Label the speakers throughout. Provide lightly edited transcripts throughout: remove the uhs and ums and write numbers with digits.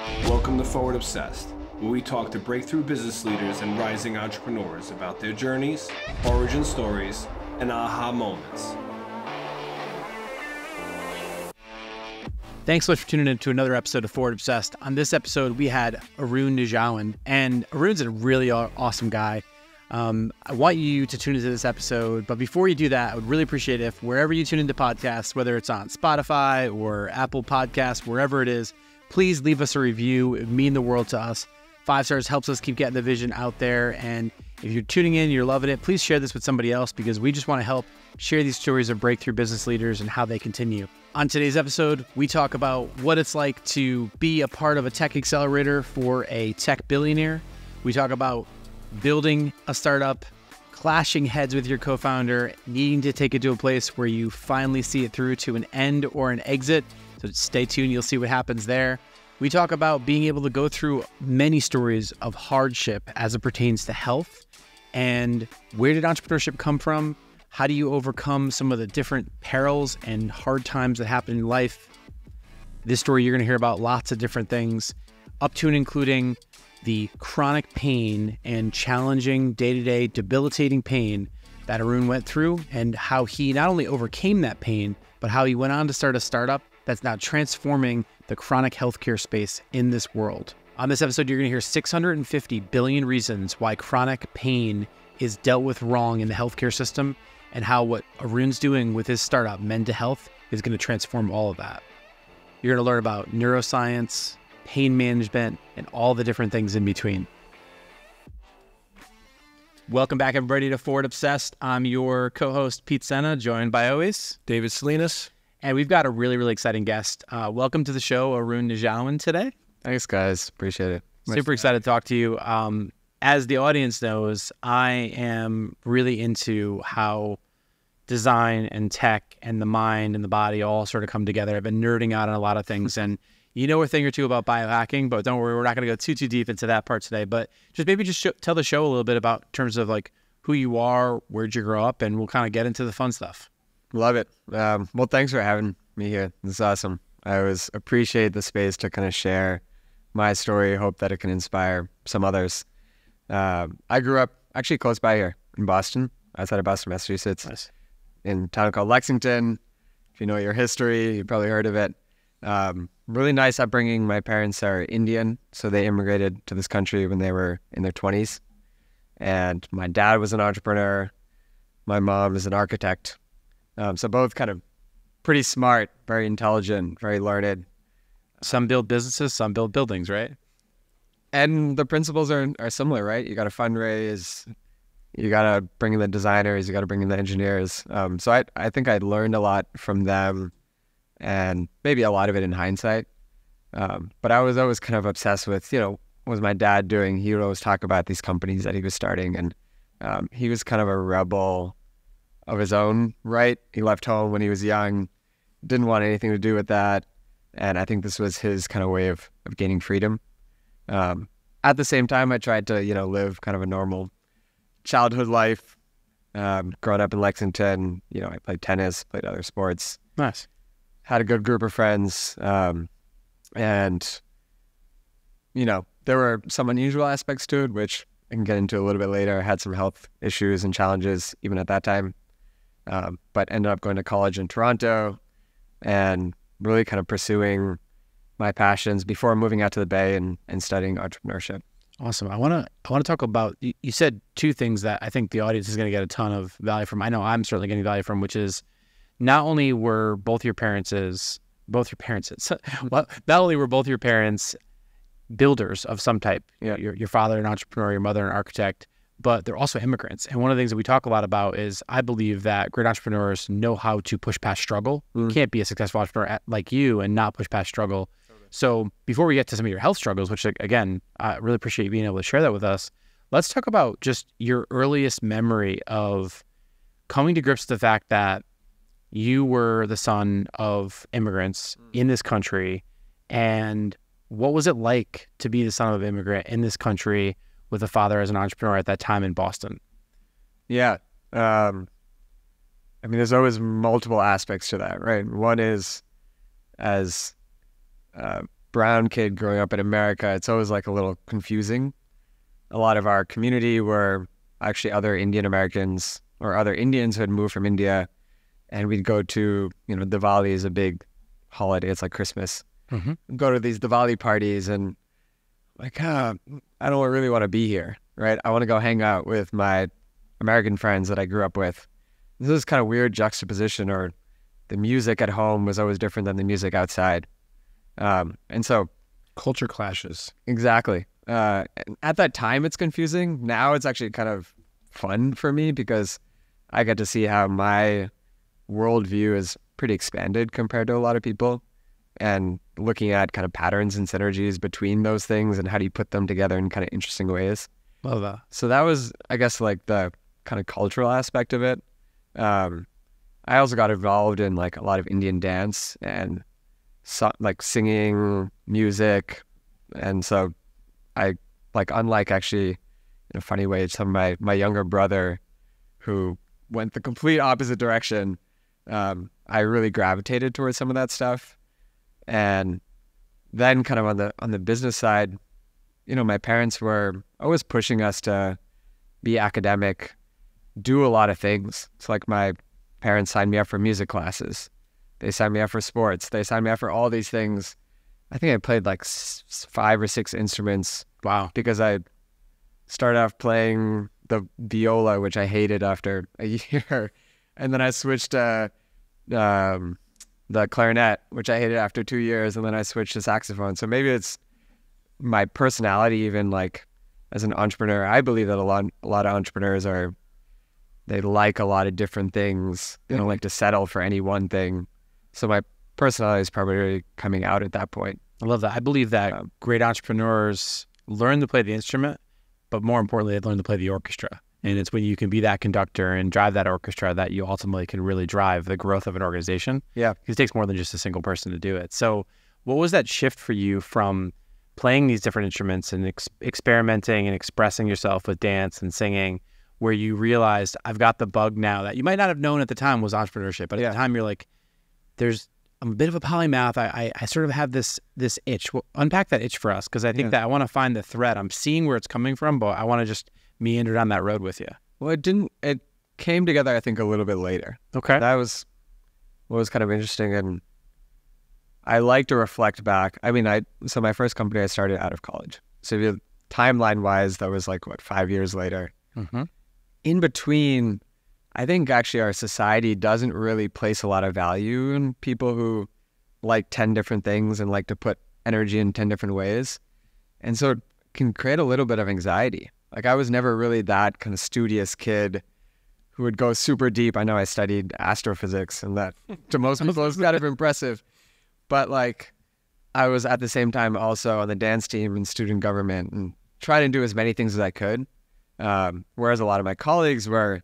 Speaker 1: Welcome to Forward Obsessed, where we talk to breakthrough business leaders and rising entrepreneurs about their journeys, origin stories, and aha moments.
Speaker 2: Thanks so much for tuning in to another episode of Forward Obsessed. On this episode, we had Arun Nijhawan, and Arun's a really awesome guy. I want you to tune into this episode, but before you do that, I would really appreciate it if wherever you tune into podcasts, whether it's on Spotify or Apple Podcasts, wherever it is, please leave us a review. It would mean the world to us. 5 stars helps us keep getting the vision out there, and if you're tuning in, you're loving it, please share this with somebody else because we just want to help share these stories of breakthrough business leaders and how they continue. On today's episode, we talk about what it's like to be a part of a tech accelerator for a tech billionaire. We talk about building a startup, clashing heads with your co-founder, needing to take it to a place where you finally see it through to an end or an exit. So stay tuned, you'll see what happens there. We talk about being able to go through many stories of hardship as it pertains to health. And where did entrepreneurship come from? How do you overcome some of the different perils and hard times that happen in life? This story, you're going to hear about lots of different things, up to and including the chronic pain and challenging day-to-day debilitating pain that Arun went through and how he not only overcame that pain, but how he went on to start a startup that's now transforming the chronic healthcare space in this world. On this episode, you're going to hear 650 billion reasons why chronic pain is dealt with wrong in the healthcare system and how what Arun's doing with his startup, Menda Health, is going to transform all of that. You're going to learn about neuroscience, pain management, and all the different things in between. Welcome back, everybody, to Forward Obsessed. I'm your co-host, Pete Senna, joined by always
Speaker 1: David Salinas.
Speaker 2: And we've got a really, really exciting guest. Welcome to the show, Arun Nijhawan, today.
Speaker 3: Thanks, guys. Appreciate it.
Speaker 2: Super excited to talk to you. As the audience knows, I am really into how design and tech and the mind and the body all sort of come together. I've been nerding out on a lot of things, and you know a thing or two about biohacking, but don't worry, we're not going to go too deep into that part today. But just tell the show a little bit about in terms of like who you are, where'd you grow up, and we'll kind of get into the fun stuff.
Speaker 3: Love it. Well, thanks for having me here. This is awesome. I always appreciate the space to kind of share my story. Hope that it can inspire some others. I grew up actually close by here in Boston, outside of Boston, Massachusetts,
Speaker 2: Nice.
Speaker 3: In a town called Lexington. If you know your history, you probably heard of it. Really nice upbringing. My parents are Indian, so they immigrated to this country when they were in their 20s. And my dad was an entrepreneur. My mom is an architect. So both kind of pretty smart, very intelligent, very learned.
Speaker 2: Some build businesses, some build buildings, right?
Speaker 3: And the principles are similar, right? You got to fundraise, you got to bring in the designers, you got to bring in the engineers. So I think I learned a lot from them, and maybe a lot of it in hindsight. But I was always kind of obsessed with, what was my dad doing? He would always talk about these companies that he was starting, and he was kind of a rebel of his own right. He left home when he was young, didn't want anything to do with that. And I think this was his kind of way of gaining freedom. At the same time, I tried to, live kind of a normal childhood life. Growing up in Lexington, I played tennis, played other sports.
Speaker 2: Nice.
Speaker 3: Had a good group of friends. And, there were some unusual aspects to it, which I can get into a little bit later. I had some health issues and challenges even at that time. But ended up going to college in Toronto and really kind of pursuing my passions before moving out to the Bay and studying entrepreneurship.
Speaker 2: Awesome. I want to talk about, you said two things that I think the audience is going to get a ton of value from. I know I'm certainly getting value from, which is not only were both your parents builders of some type.
Speaker 3: Yeah.
Speaker 2: Your father an entrepreneur, your mother an architect, but they're also immigrants. And one of the things that we talk a lot about is I believe that great entrepreneurs know how to push past struggle. You can't be a successful entrepreneur like you and not push past struggle. Totally. So before we get to some of your health struggles, which again, I really appreciate you being able to share that with us, let's talk about just your earliest memory of coming to grips with the fact that you were the son of immigrants in this country, and what was it like to be the son of an immigrant in this country with a father as an entrepreneur at that time in Boston?
Speaker 3: Yeah. There's always multiple aspects to that, right? One is as brown kid growing up in America, it's always like a little confusing. A lot of our community were actually other Indian Americans or other Indians who had moved from India, and we'd go to, Diwali is a big holiday. It's like Christmas. Go to these Diwali parties and like, I don't really want to be here, right? I want to go hang out with my American friends that I grew up with. This is kind of weird juxtaposition, or the music at home was always different than the music outside. And so
Speaker 1: culture clashes.
Speaker 3: Exactly. At that time, it's confusing. Now it's actually kind of fun for me because I get to see how my worldview is pretty expanded compared to a lot of people, and looking at kind of patterns and synergies between those things and how do you put them together in kind of interesting ways.
Speaker 2: Love that.
Speaker 3: So that was, I guess, like the kind of cultural aspect of it. I also got involved in like a lot of Indian dance and like singing, music. And so I, like, unlike actually in a funny way, some of my younger brother who went the complete opposite direction, I really gravitated towards some of that stuff. And then kind of on the business side, my parents were always pushing us to be academic, do a lot of things. It's like my parents signed me up for music classes. They signed me up for sports. They signed me up for all these things. I think I played like 5 or 6 instruments.
Speaker 2: Wow.
Speaker 3: Because I started off playing the viola, which I hated after a year. And then I switched to the clarinet, which I hated after 2 years. And then I switched to saxophone. So maybe it's my personality, even like as an entrepreneur. I believe that a lot of entrepreneurs they like a lot of different things. They don't like to settle for any one thing. So my personality is probably coming out at that point.
Speaker 2: I love that. I believe that great entrepreneurs learn to play the instrument, but more importantly, they learn to play the orchestra. And it's when you can be that conductor and drive that orchestra that you ultimately can really drive the growth of an organization.
Speaker 3: Yeah.
Speaker 2: Because it takes more than just a single person to do it. So what was that shift for you from playing these different instruments and experimenting and expressing yourself with dance and singing, where you realized, I've got the bug now that you might not have known at the time was entrepreneurship, but at the time you're like, I'm a bit of a polymath. I sort of have this itch. Well, unpack that itch for us, because I think that I want to find the thread. I'm seeing where it's coming from, but I want to just meander down that road with you.
Speaker 3: Well, it came together, I think, a little bit later.
Speaker 2: Okay.
Speaker 3: That was what was kind of interesting. And I like to reflect back. I mean, so my first company I started out of college. So if you timeline wise, that was like, 5 years later.
Speaker 2: Mm-hmm.
Speaker 3: In between, I think actually our society doesn't really place a lot of value in people who like 10 different things and like to put energy in 10 different ways. And so it can create a little bit of anxiety. Like, I was never really that kind of studious kid who would go super deep. I know I studied astrophysics, and that to most people is kind of impressive. But like, I was at the same time also on the dance team and student government and trying to do as many things as I could. Whereas a lot of my colleagues were,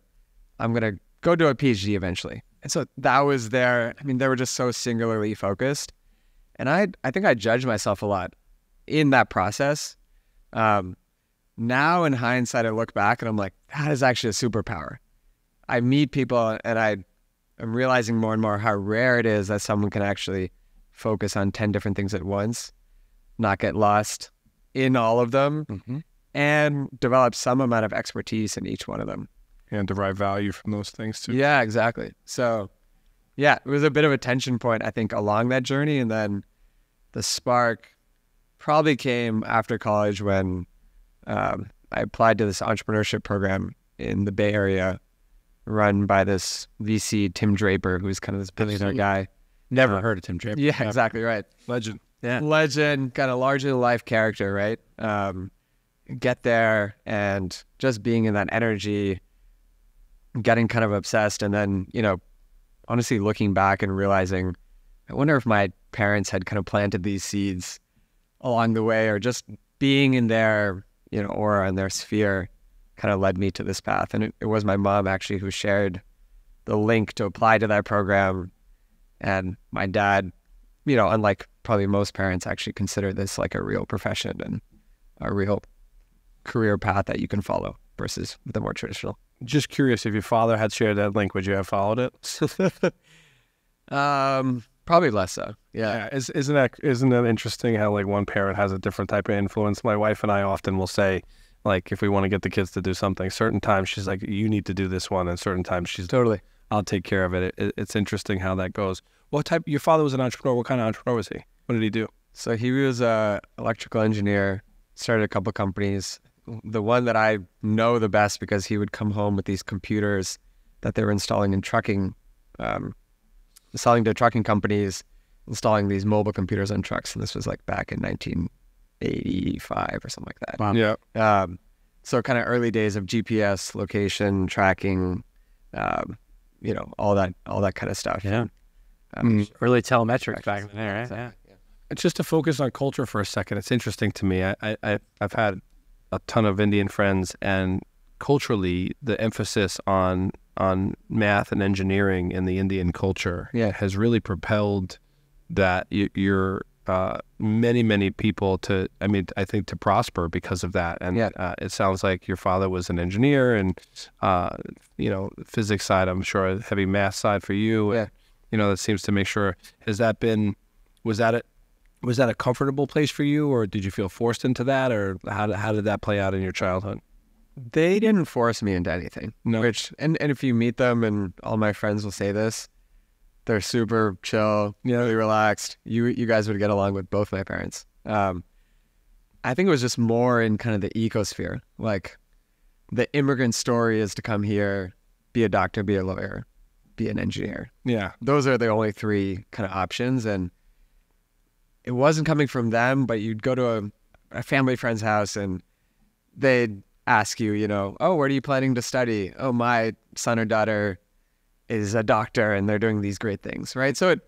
Speaker 3: I'm going to go do a PhD eventually. And so that was they were just so singularly focused. And I think I judged myself a lot in that process. Now in hindsight, I look back and I'm like, that is actually a superpower. I meet people and I'm realizing more and more how rare it is that someone can actually focus on 10 different things at once, not get lost in all of them, and develop some amount of expertise in each one of them.
Speaker 1: And derive value from those things too.
Speaker 3: Yeah, exactly. So yeah, it was a bit of a tension point, I think, along that journey. And then the spark probably came after college when I applied to this entrepreneurship program in the Bay Area run by this VC Tim Draper, who's kind of this billionaire guy.
Speaker 2: Never heard of Tim Draper.
Speaker 3: Yeah, exactly right.
Speaker 1: Legend.
Speaker 3: Yeah. Legend, kind of larger than life character, right? Get there and just being in that energy, getting kind of obsessed, and then, honestly looking back and realizing, I wonder if my parents had kind of planted these seeds along the way, or just being in their, aura and their sphere kind of led me to this path. And it was my mom actually who shared the link to apply to that program. And my dad, unlike probably most parents, actually consider this like a real profession and a real career path that you can follow versus the more traditional.
Speaker 1: Just curious, if your father had shared that link, would you have followed it?
Speaker 3: Probably less so. Yeah.
Speaker 1: Isn't that interesting how like one parent has a different type of influence? My wife and I often will say, like, if we want to get the kids to do something, certain times she's like, you need to do this one, and certain times she's
Speaker 3: Totally.
Speaker 1: I'll take care of it. It's interesting how that goes. Your father was an entrepreneur. What kind of entrepreneur was he? What did he do?
Speaker 3: So he was a electrical engineer, started a couple companies. The one that I know the best because he would come home with these computers that they were installing in trucking, selling to trucking companies, installing these mobile computers on trucks. And this was like back in 1985 or something like that.
Speaker 2: Wow.
Speaker 1: Yeah.
Speaker 3: So kind of early days of GPS, location, tracking, all that kind of stuff.
Speaker 2: Yeah. Early telemetrics back in the day, right? Yeah.
Speaker 1: Just to focus on culture for a second, it's interesting to me. I've had a ton of Indian friends, and culturally, the emphasis on math and engineering in the Indian culture has really propelled that your many people to, I think, to prosper because of that. And it sounds like your father was an engineer, and physics side, I'm sure, a heavy math side for you.
Speaker 3: Yeah.
Speaker 1: That seems to make sure. Was that a comfortable place for you, or did you feel forced into that, or how did that play out in your childhood?
Speaker 3: They didn't force me into anything.
Speaker 1: No.
Speaker 3: And if you meet them, and all my friends will say this, they're super chill, really relaxed. You guys would get along with both my parents. I think it was just more in kind of the ecosphere. Like, the immigrant story is to come here, be a doctor, be a lawyer, be an engineer.
Speaker 1: Yeah.
Speaker 3: Those are the only three kind of options. And it wasn't coming from them, but you'd go to a family friend's house and they'd ask you, oh, what are you planning to study? Oh, my son or daughter is a doctor and they're doing these great things, right? So it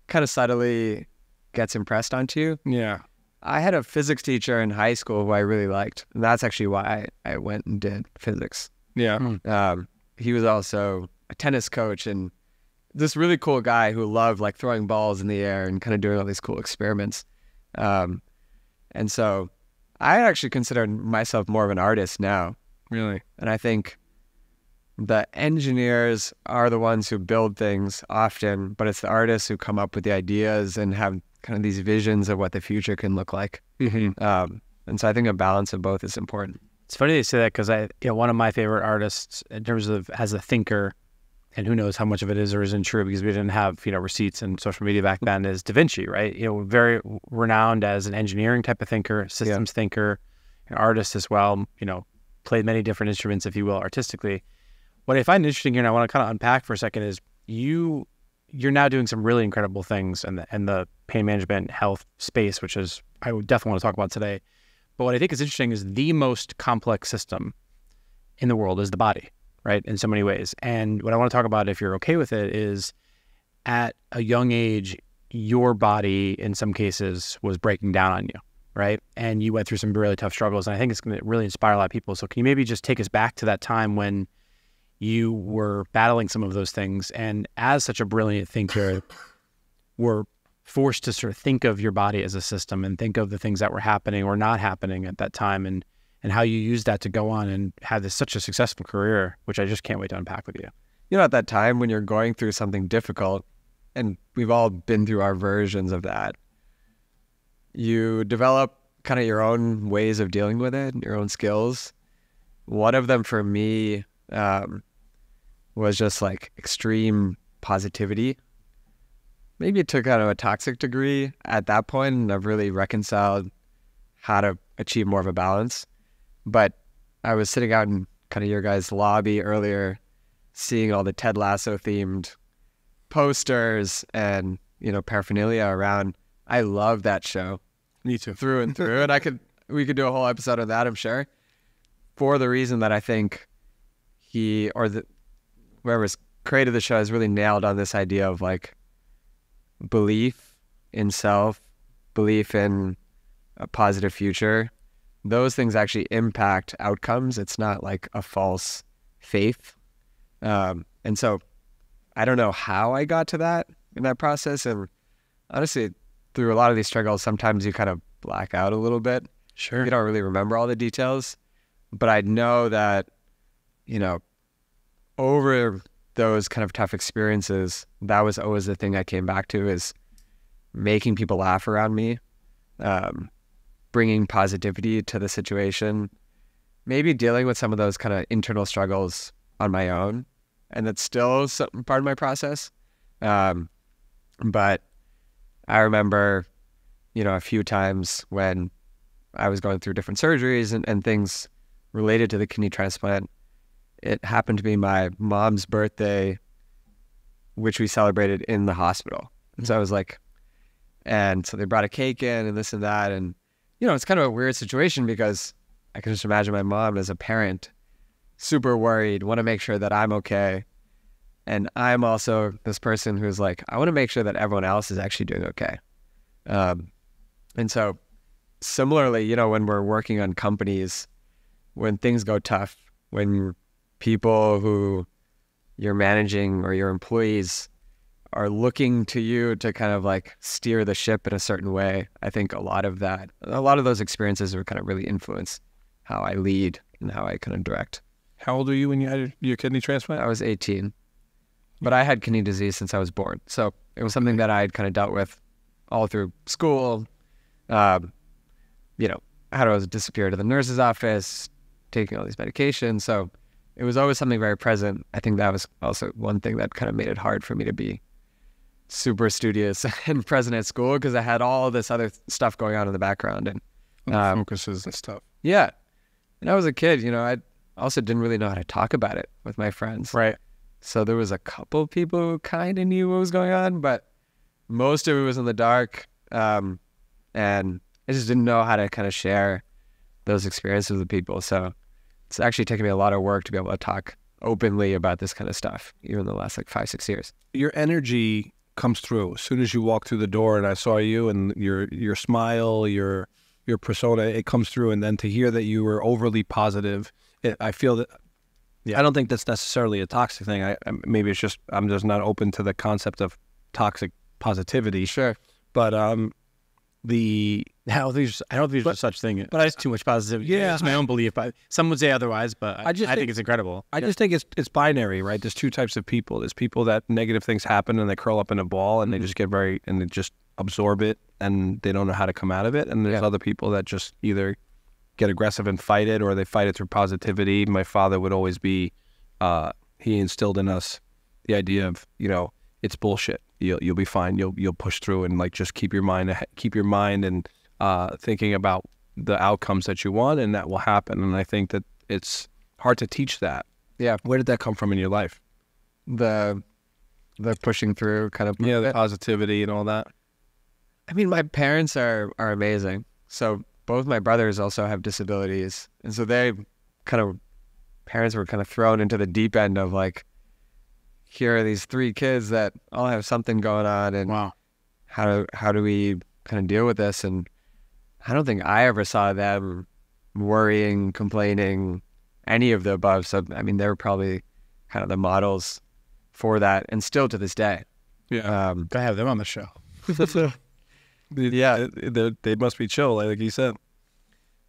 Speaker 3: kind of subtly gets impressed onto you.
Speaker 1: Yeah.
Speaker 3: I had a physics teacher in high school who I really liked, and that's actually why I went and did physics.
Speaker 1: Yeah.
Speaker 3: He was also a tennis coach and this really cool guy who loved like throwing balls in the air and kind of doing all these cool experiments. And so I actually consider myself more of an artist now.
Speaker 1: Really?
Speaker 3: And I think the engineers are the ones who build things often, but it's the artists who come up with the ideas and have kind of these visions of what the future can look like.
Speaker 1: Mm-hmm.
Speaker 3: And so I think a balance of both is important.
Speaker 2: It's funny they say that because one of my favorite artists in terms of as a thinker, and who knows how much of it is or isn't true because we didn't have, receipts and social media back then, is Da Vinci, right? Very renowned as an engineering type of thinker, systems thinker, an artist as well, played many different instruments, if you will, artistically. What I find interesting here, and I want to kind of unpack for a second, is you're now doing some really incredible things in the pain management health space, which is, I would definitely want to talk about today. But what I think is interesting is the most complex system in the world is the body, right? In so many ways. And what I want to talk about, if you're okay with it, is at a young age, your body in some cases was breaking down on you, right? And you went through some really tough struggles. And I think it's going to really inspire a lot of people. So can you maybe just take us back to that time when you were battling some of those things, and as such a brilliant thinker, were forced to sort of think of your body as a system and think of the things that were happening or not happening at that time, and how you used that to go on and have such a successful career, which I just can't wait to unpack with you.
Speaker 3: At that time when you're going through something difficult, and we've all been through our versions of that, you develop kind of your own ways of dealing with it, your own skills. One of them for me was just like extreme positivity. Maybe it took kind of a toxic degree at that point, and I've really reconciled how to achieve more of a balance. But I was sitting out in kind of your guys' lobby earlier, seeing all the Ted Lasso themed posters and, paraphernalia around. I love that show.
Speaker 1: Me too.
Speaker 3: Through and through. And we could do a whole episode of that, I'm sure. For the reason that I think whoever's created the show has really nailed on this idea of like belief in self, belief in a positive future. Those things actually impact outcomes. It's not like a false faith. And so I don't know how I got to that in that process. And honestly, through a lot of these struggles, sometimes you kind of black out a little bit.
Speaker 2: Sure.
Speaker 3: You don't really remember all the details. But I know that, over those kind of tough experiences, that was always the thing I came back to, is making people laugh around me, bringing positivity to the situation, maybe dealing with some of those kind of internal struggles on my own. And that's still part of my process. But I remember, a few times when I was going through different surgeries and things related to the kidney transplant, it happened to be my mom's birthday, which we celebrated in the hospital. And so I was like, and so they brought a cake in and this and that. And, it's kind of a weird situation because I can just imagine my mom as a parent, super worried, want to make sure that I'm okay. And I'm also this person who's like, I want to make sure that everyone else is actually doing okay. And so similarly, when we're working on companies, when things go tough, when people who you're managing or your employees are looking to you to kind of like steer the ship in a certain way, I think a lot of those experiences are kind of really influence how I lead and how I kind of direct.
Speaker 1: How old were you when you had your kidney transplant?
Speaker 3: I was 18, but I had kidney disease since I was born. So it was something that I had kind of dealt with all through school. How to disappear to the nurse's office, taking all these medications. So it was always something very present. I think that was also one thing that kind of made it hard for me to be super studious and present at school because I had all this other stuff going on in the background and
Speaker 1: focuses and stuff.
Speaker 3: Yeah. And I was a kid, I also didn't really know how to talk about it with my friends.
Speaker 2: Right.
Speaker 3: So there was a couple people who kind of knew what was going on, but most of it was in the dark. And I just didn't know how to kind of share those experiences with people. So it's actually taken me a lot of work to be able to talk openly about this kind of stuff, even in the last 5-6 years.
Speaker 1: Your energy comes through as soon as you walk through the door, and I saw you and your smile, your persona, it comes through. And then to hear that you were overly positive, I feel that. Yeah. I don't think that's necessarily a toxic thing. Maybe it's just I'm just not open to the concept of toxic positivity.
Speaker 3: Sure,
Speaker 1: but
Speaker 2: I don't think there's such thing. But it's too much positivity.
Speaker 1: Yeah,
Speaker 2: it's my own belief. But some would say otherwise. But I think it's incredible.
Speaker 1: I just think it's binary, right? There's two types of people. There's people that negative things happen and they curl up in a ball and they just get and they just absorb it and they don't know how to come out of it. And there's other people that just either get aggressive and fight it or they fight it through positivity. My father would always be. He instilled in us the idea of it's bullshit. You'll be fine. You'll push through and just keep your mind and thinking about the outcomes that you want, and that will happen. And I think that it's hard to teach that.
Speaker 3: Yeah.
Speaker 1: Where did that come from in your life?
Speaker 3: The pushing through kind of.
Speaker 1: Yeah, the positivity and all that.
Speaker 3: I mean, my parents are amazing. So both my brothers also have disabilities. And so parents were kind of thrown into the deep end of here are these 3 kids that all have something going on, and
Speaker 2: wow,
Speaker 3: how do we kind of deal with this? And I don't think I ever saw them worrying, complaining, any of the above. So I mean, they were probably kind of the models for that, and still to this day.
Speaker 1: Yeah,
Speaker 2: gotta have them on the show.
Speaker 1: Yeah, they must be chill, like you said.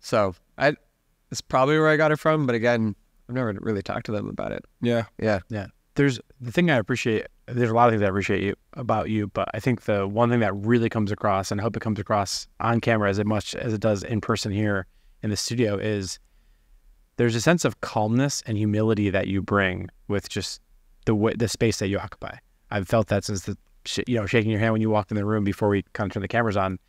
Speaker 3: So it's probably where I got it from, but again, I've never really talked to them about it.
Speaker 1: Yeah.
Speaker 2: There's the thing I appreciate. There's a lot of things I appreciate about you, but I think the one thing that really comes across, and I hope it comes across on camera as much as it does in person here in the studio, is there's a sense of calmness and humility that you bring with just the space that you occupy. I've felt that since shaking your hand when you walked in the room before we kind of turned the cameras on.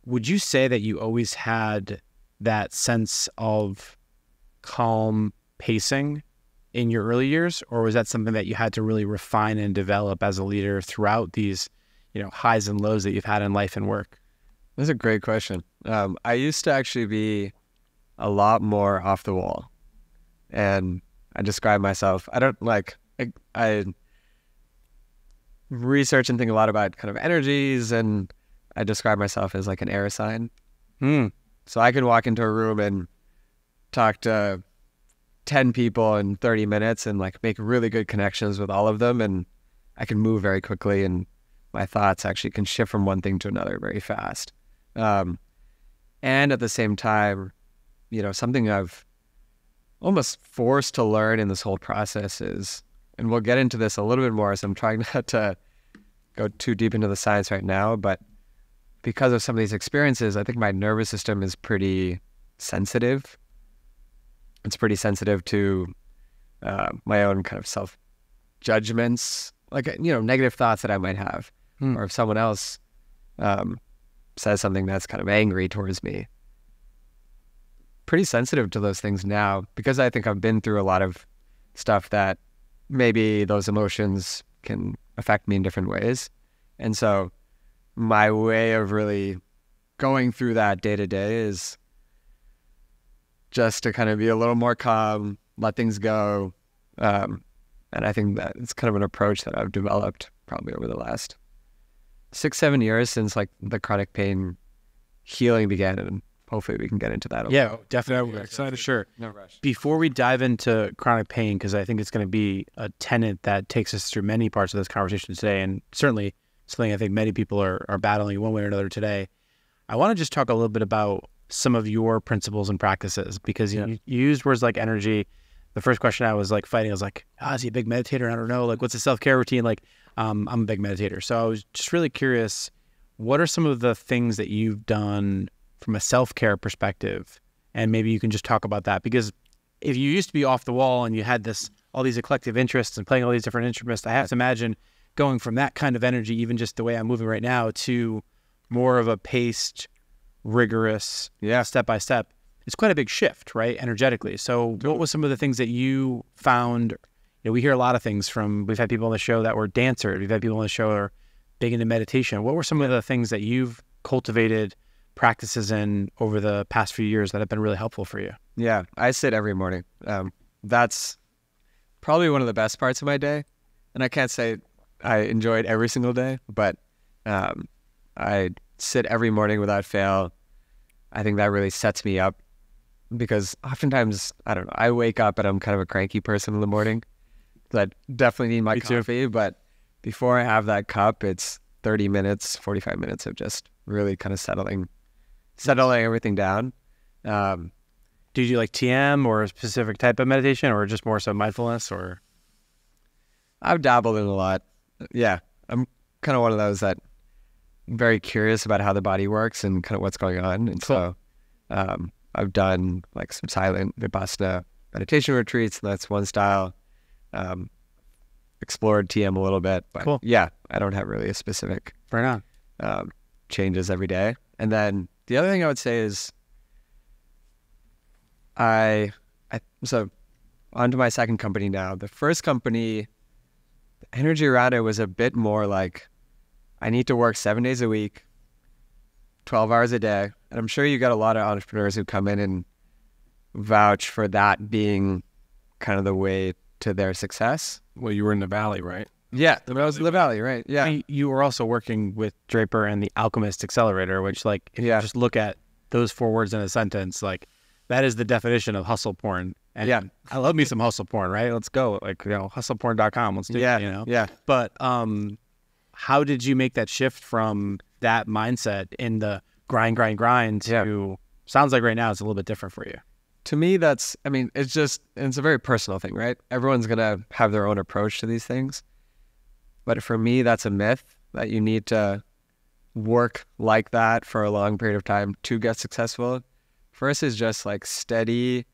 Speaker 2: Would you say that you always had that sense of calm pacing in your early years, or was that something that you had to really refine and develop as a leader throughout these, highs and lows that you've had in life and work?
Speaker 3: That's a great question. I used to actually be a lot more off the wall, and I describe myself. I research and think a lot about kind of energies, and I describe myself as an air sign. So I can walk into a room and talk to 10 people in 30 minutes and make really good connections with all of them, and I can move very quickly, and my thoughts actually can shift from one thing to another very fast. And at the same time, something I've almost forced to learn in this whole process is, and we'll get into this a little bit more, so I'm trying not to go too deep into the science right now, but because of some of these experiences, I think my nervous system is pretty sensitive. It's pretty sensitive to my own kind of self-judgments, like, negative thoughts that I might have. Or if someone else says something that's kind of angry towards me. Pretty sensitive to those things now because I think I've been through a lot of stuff that maybe those emotions can affect me in different ways. And so my way of really going through that day to day is just to kind of be a little more calm, let things go. And I think that it's kind of an approach that I've developed probably over the last 6-7 years since like the chronic pain healing began, and hopefully we can get into that.
Speaker 2: Yeah, definitely. We're excited. Sure.
Speaker 3: No rush.
Speaker 2: Before we dive into chronic pain, because I think it's going to be a tenet that takes us through many parts of this conversation today, and certainly something I think many people are battling one way or another today, I want to just talk a little bit about some of your principles and practices, because you used words like energy. The first question I was like fighting, I was like, is he a big meditator? I don't know. Like, what's his self-care routine? Like, I'm a big meditator. So I was just really curious, what are some of the things that you've done from a self-care perspective? And maybe you can just talk about that, because if you used to be off the wall and you had all these eclectic interests and playing all these different instruments, I have to imagine going from that kind of energy, even just the way I'm moving right now, to more of a paced, rigorous, step by step. It's quite a big shift, right? Energetically. So what was some of the things that you found? We hear a lot of things we've had people on the show that were dancers. We've had people on the show that are big into meditation. What were some of the things that you've cultivated practices in over the past few years that have been really helpful for you?
Speaker 3: Yeah, I sit every morning. That's probably one of the best parts of my day. And I can't say I enjoy it every single day, but I sit every morning without fail. I think that really sets me up, because oftentimes, I don't know, I wake up and I'm kind of a cranky person in the morning. I definitely need my coffee, but before I have that cup, it's 30 minutes, 45 minutes of just really kind of settling everything down.
Speaker 2: Do you do like TM or a specific type of meditation, or just more so mindfulness? Or
Speaker 3: I've dabbled in a lot. Yeah, I'm kind of one of those that I'm very curious about how the body works and kind of what's going on. And so I've done like some silent Vipassana meditation retreats, and that's one style. Explored TM a little bit, but yeah, I don't have really a specific changes every day. And then the other thing I would say is so onto my second company now. The first company, the energy around it was a bit more like, I need to work 7 days a week, 12 hours a day. And I'm sure you got a lot of entrepreneurs who come in and vouch for that being kind of the way to their success.
Speaker 1: Well, you were in the Valley, right?
Speaker 3: Yeah, I was in the Valley, right? Yeah.
Speaker 2: I mean, you were also working with Draper and the Alchemist accelerator, which, like, if you just look at those 4 words in a sentence, like, that is the definition of hustle porn. And I love me some hustle porn, right? Let's go. Like, hustleporn.com. Let's do it,
Speaker 3: Yeah.
Speaker 2: But how did you make that shift from that mindset in the grind to, sounds like right now it's a little bit different for you?
Speaker 3: To me, it's a very personal thing, right? Everyone's going to have their own approach to these things. But for me, that's a myth, that you need to work like that for a long period of time to get successful. First is just like steady,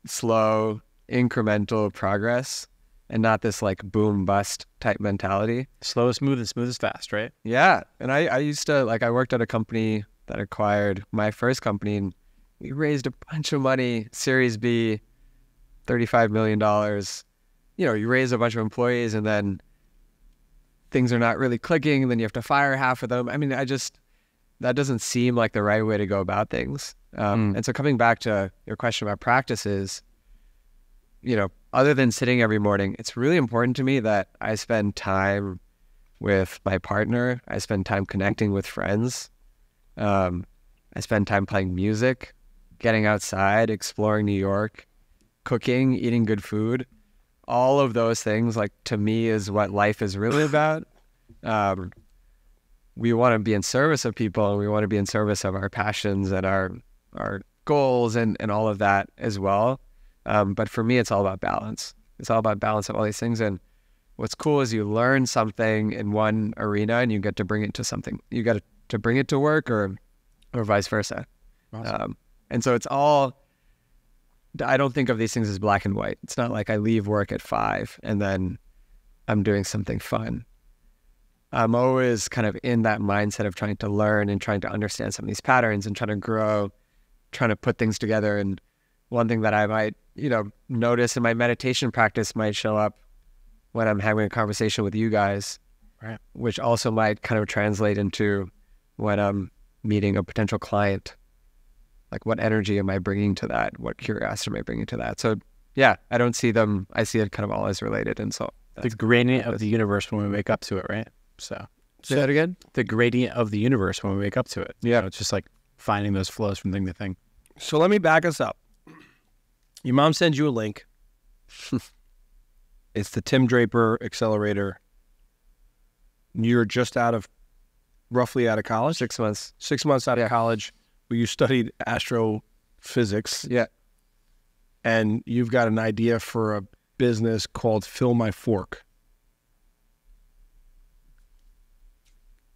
Speaker 3: slow, incremental progress, and not this like boom bust type mentality.
Speaker 2: Slow is smooth and smooth is fast, right?
Speaker 3: Yeah. And I used to, like, I worked at a company that acquired my first company, and we raised a bunch of money, Series B, $35 million. You raise a bunch of employees, and then things are not really clicking, and then you have to fire half of them. I mean, that doesn't seem like the right way to go about things. And so coming back to your question about practices, other than sitting every morning, it's really important to me that I spend time with my partner. I spend time connecting with friends. I spend time playing music, getting outside, exploring New York, cooking, eating good food. All of those things, like, to me, is what life is really about. We want to be in service of people, and we want to be in service of our passions and our goals and all of that as well. But for me, it's all about balance. It's all about balance of all these things. And what's cool is you learn something in one arena and you get to bring it to something. You got to bring it to work or vice versa.
Speaker 2: Awesome.
Speaker 3: And so it's all, I don't think of these things as black and white. It's not like I leave work at 5 and then I'm doing something fun. I'm always kind of in that mindset of trying to learn and trying to understand some of these patterns and trying to grow, trying to put things together. And one thing that I might, notice in my meditation practice might show up when I'm having a conversation with you guys,
Speaker 2: right?
Speaker 3: Which also might kind of translate into when I'm meeting a potential client. Like, what energy am I bringing to that? What curiosity am I bringing to that? So yeah, I don't see them. I see it kind of all as related. And so
Speaker 2: The gradient of the universe when we wake up to it, right? So
Speaker 3: say that again.
Speaker 2: The gradient of the universe when we wake up to it.
Speaker 3: Yeah.
Speaker 2: It's just like finding those flows from thing to thing.
Speaker 1: So let me back us up. Your mom sends you a link. It's the Tim Draper accelerator. You're just roughly out of college?
Speaker 3: 6 months.
Speaker 1: 6 months out of college, where you studied astrophysics.
Speaker 3: Yeah.
Speaker 1: And you've got an idea for a business called FillMyFork.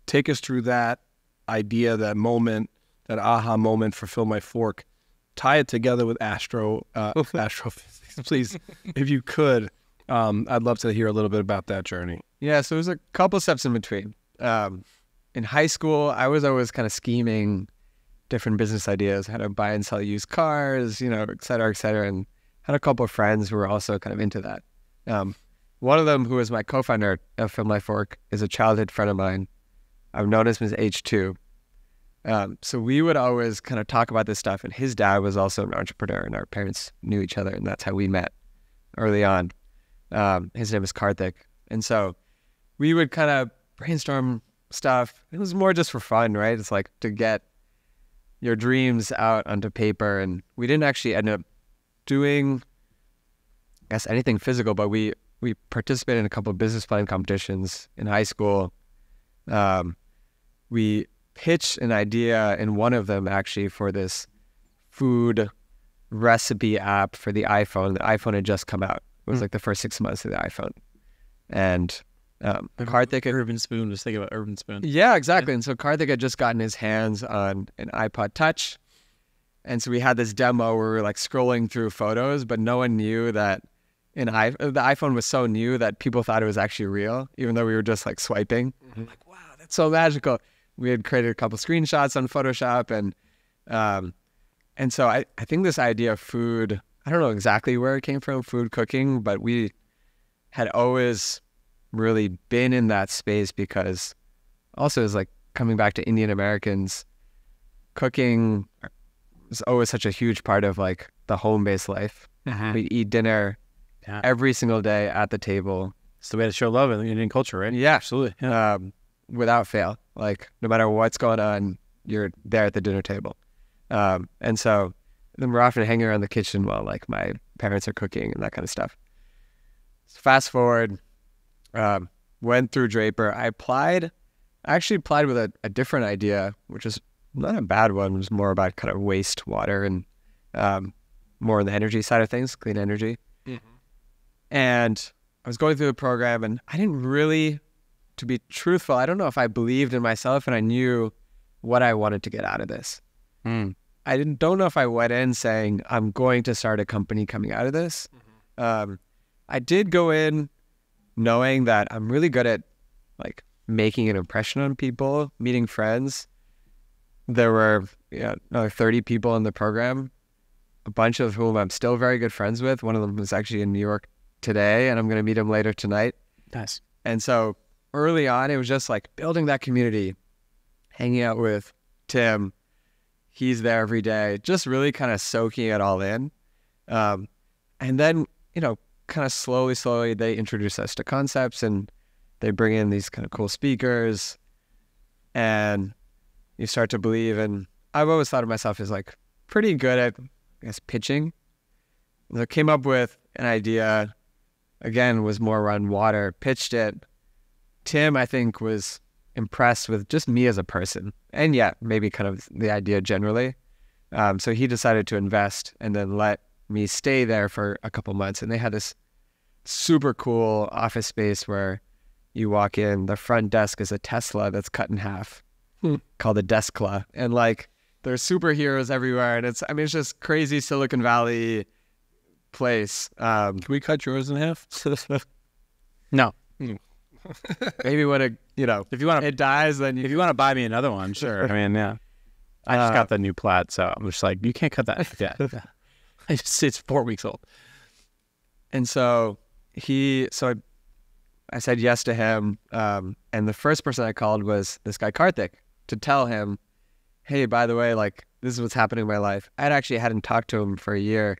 Speaker 1: Take us through that idea, that moment, that aha moment for FillMyFork. Tie it together with astrophysics, please, if you could. I'd love to hear a little bit about that journey.
Speaker 3: Yeah, so there's a couple steps in between. In high school, I was always kind of scheming different business ideas, how to buy and sell used cars, et cetera, and had a couple of friends who were also kind of into that. One of them, who was my co-founder of FillMyFork, is a childhood friend of mine. I've known him since age 2. So we would always kind of talk about this stuff, and his dad was also an entrepreneur, and our parents knew each other, and that's how we met early on. His name is Karthik. And so we would kind of brainstorm stuff. It was more just for fun, right? It's like to get your dreams out onto paper. And we didn't actually end up doing, I guess, anything physical, but we participated in a couple of business plan competitions in high school. We pitched an idea in one of them actually for this food recipe app for the iPhone. The iPhone had just come out. It was like the first 6 months of the iPhone. And Karthik...
Speaker 2: Urban Spoon, just think about Urban Spoon.
Speaker 3: Yeah, exactly. And so Karthik had just gotten his hands on an iPod Touch. And so we had this demo where we were like scrolling through photos, but no one knew that the iPhone was so new that people thought it was actually real, even though we were just like swiping. Mm-hmm. Like, wow, that's so magical. We had created a couple screenshots on Photoshop. And so I think this idea of food, I don't know exactly where it came from, food cooking, but we had always really been in that space because also it's like coming back to Indian Americans, cooking is always such a huge part of like the home-based life.
Speaker 2: Uh-huh.
Speaker 3: We eat dinner every single day at the table.
Speaker 2: It's the way to show love in the Indian culture, right?
Speaker 3: Yeah.
Speaker 2: Absolutely. Yeah.
Speaker 3: Without fail. Like no matter what's going on, you're there at the dinner table. And so then we're often hanging around the kitchen while like my parents are cooking and that kind of stuff. So fast forward, went through Draper. I actually applied with a different idea, which is not a bad one. It was more about kind of wastewater and more on the energy side of things, clean energy. Mm-hmm. And I was going through the program and I didn't really, to be truthful, I don't know if I believed in myself and I knew what I wanted to get out of this. I don't know if I went in saying, I'm going to start a company coming out of this. Mm-hmm. I did go in knowing that I'm really good at like making an impression on people, meeting friends. There were another 30 people in the program, a bunch of whom I'm still very good friends with. One of them is actually in New York today, and I'm going to meet him later tonight.
Speaker 2: Nice.
Speaker 3: And so early on, it was just like building that community, hanging out with Tim. He's there every day, just really kind of soaking it all in. And then, kind of slowly, they introduce us to concepts and they bring in these kind of cool speakers and you start to believe. And I've always thought of myself as like pretty good at, I guess, pitching. So I came up with an idea, again, was more around water, pitched it. Tim, I think, was impressed with just me as a person and maybe kind of the idea generally. So he decided to invest and then let me stay there for a couple months. And they had this super cool office space where you walk in, the front desk is a Tesla that's cut in half called a Deskla. And like, there's superheroes everywhere. And it's just crazy Silicon Valley place.
Speaker 1: Can we cut yours in half?
Speaker 2: No.
Speaker 3: Maybe when it,
Speaker 2: If you want to,
Speaker 3: it dies, then
Speaker 2: if you want to buy me another one, sure. I mean, yeah. I just got the new Plaid, so I'm just like, you can't cut that. Yeah. It's 4 weeks old.
Speaker 3: And so I said yes to him. And the first person I called was this guy, Karthik, to tell him, hey, by the way, like, this is what's happening in my life. I hadn't talked to him for a year.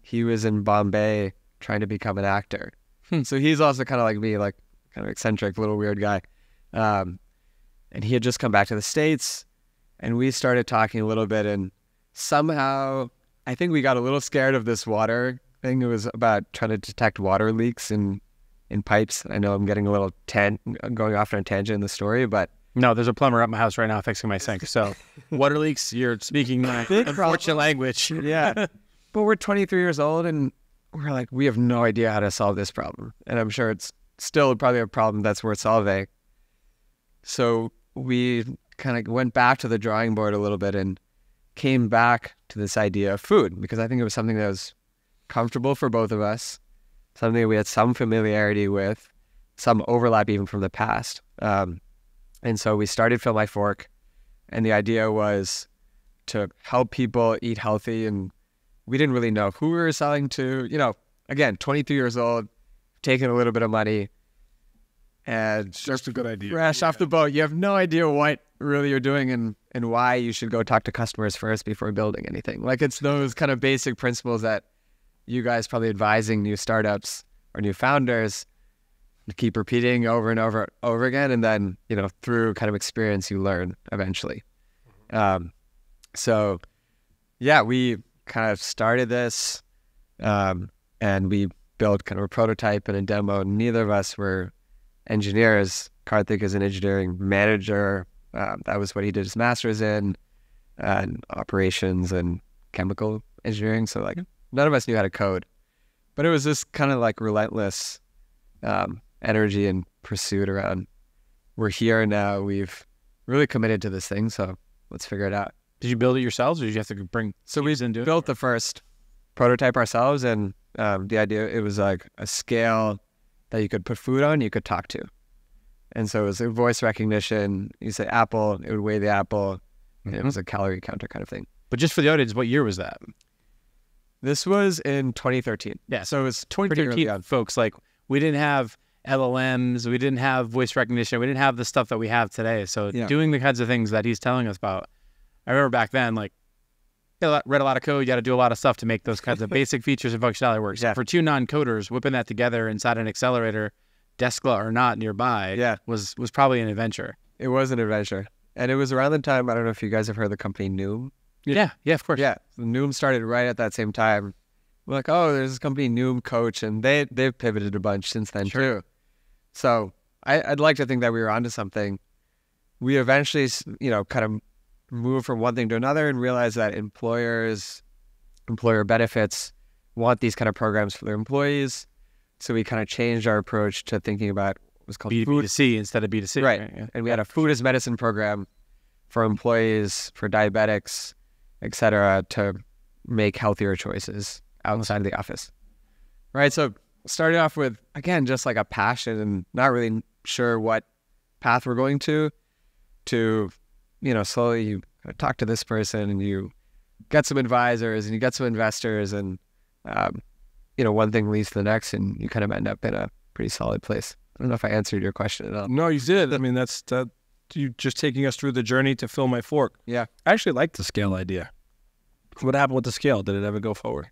Speaker 3: He was in Bombay trying to become an actor. So he's also kind of like me, like kind of eccentric, little weird guy. And he had just come back to the States, and we started talking a little bit, and somehow I think we got a little scared of this water thing. It was about trying to detect water leaks in pipes. I know I'm getting a little going off on a tangent in the story, but
Speaker 2: no, there's a plumber at my house right now fixing my sink. So water leaks, you're speaking my unfortunate language.
Speaker 3: Yeah. But we're 23 years old, and we're like, we have no idea how to solve this problem. And I'm sure it's still probably a problem that's worth solving. So we kind of went back to the drawing board a little bit and came back to this idea of food, because I think it was something that was comfortable for both of us, something that we had some familiarity with, some overlap even from the past. And so we started FillMyFork, and the idea was to help people eat healthy. And we didn't really know who we were selling to. Again, 23 years old, taking a little bit of money, and
Speaker 1: Just a good idea.
Speaker 3: fresh off the boat. You have no idea what really you're doing and why you should go talk to customers first before building anything. Like, it's those kind of basic principles that you guys probably advising new startups or new founders to keep repeating over and over again. And then, through kind of experience, you learn eventually. So yeah, we kind of started this, and we built kind of a prototype and a demo. Neither of us were engineers. Karthik is an engineering manager. That was what he did his master's in, and operations and chemical engineering. So like, none of us knew how to code, but it was this kind of like relentless energy and pursuit around, we're here now, we've really committed to this thing, so let's figure it out.
Speaker 2: Did you build it yourselves, or did you have to bring
Speaker 3: So we built the first prototype ourselves, and the idea, it was like a scale that you could put food on, you could talk to. And so it was a voice recognition. You say apple, it would weigh the apple, and it was a calorie counter kind of thing.
Speaker 2: But just for the audience, what year was that?
Speaker 3: This was in 2013.
Speaker 2: Yeah,
Speaker 3: So it was
Speaker 2: 2013, folks. Like, we didn't have LLMs, we didn't have voice recognition, we didn't have the stuff that we have today. So doing the kinds of things that he's telling us about, I remember back then, like, read a lot of code, you got to do a lot of stuff to make those kinds of basic features and functionality work. So for two non-coders, whipping that together inside an accelerator, Deskla or not nearby, was probably an adventure.
Speaker 3: It was an adventure. And it was around the time, I don't know if you guys have heard of the company Noom.
Speaker 2: Yeah, of course.
Speaker 3: Yeah, Noom started right at that same time. We're like, oh, there's this company Noom Coach, and they've pivoted a bunch since then too. So I'd like to think that we were onto something. We eventually, kind of moved from one thing to another and realized that employer benefits want these kind of programs for their employees. So we kind of changed our approach to thinking about what's called
Speaker 2: B2C instead of B2C.
Speaker 3: Right. Yeah. And we had a food as medicine program for employees, for diabetics, et cetera, to make healthier choices outside of the office. Right. So starting off with, again, just like a passion and not really sure what path we're going to, slowly you talk to this person and you get some advisors and you get some investors, and, one thing leads to the next, and you kind of end up in a pretty solid place. I don't know if I answered your question at all.
Speaker 1: No, you did. I mean, that's you just taking us through the journey to FillMyFork.
Speaker 3: Yeah.
Speaker 1: I actually like the scale idea. What happened with the scale? Did it ever go forward?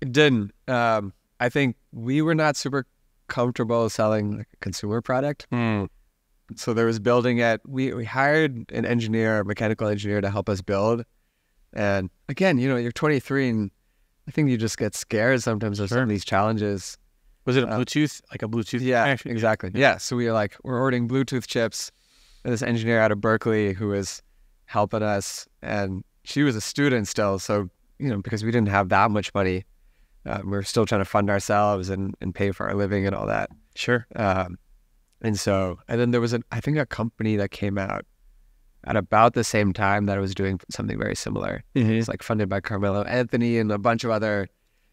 Speaker 3: It didn't. I think we were not super comfortable selling like a consumer product. So there was building it. We hired an engineer, a mechanical engineer, to help us build. And again, you're 23, and I think you just get scared sometimes of some of these challenges.
Speaker 2: Was it a Bluetooth, like a Bluetooth?
Speaker 3: Yeah, exactly. Yeah. So we're ordering Bluetooth chips. And this engineer out of Berkeley who was helping us, and she was a student still. So, because we didn't have that much money, we're still trying to fund ourselves and pay for our living and all that.
Speaker 1: Sure.
Speaker 3: And then there was I think a company that came out at about the same time that was doing something very similar. It's like funded by Carmelo Anthony and a bunch of other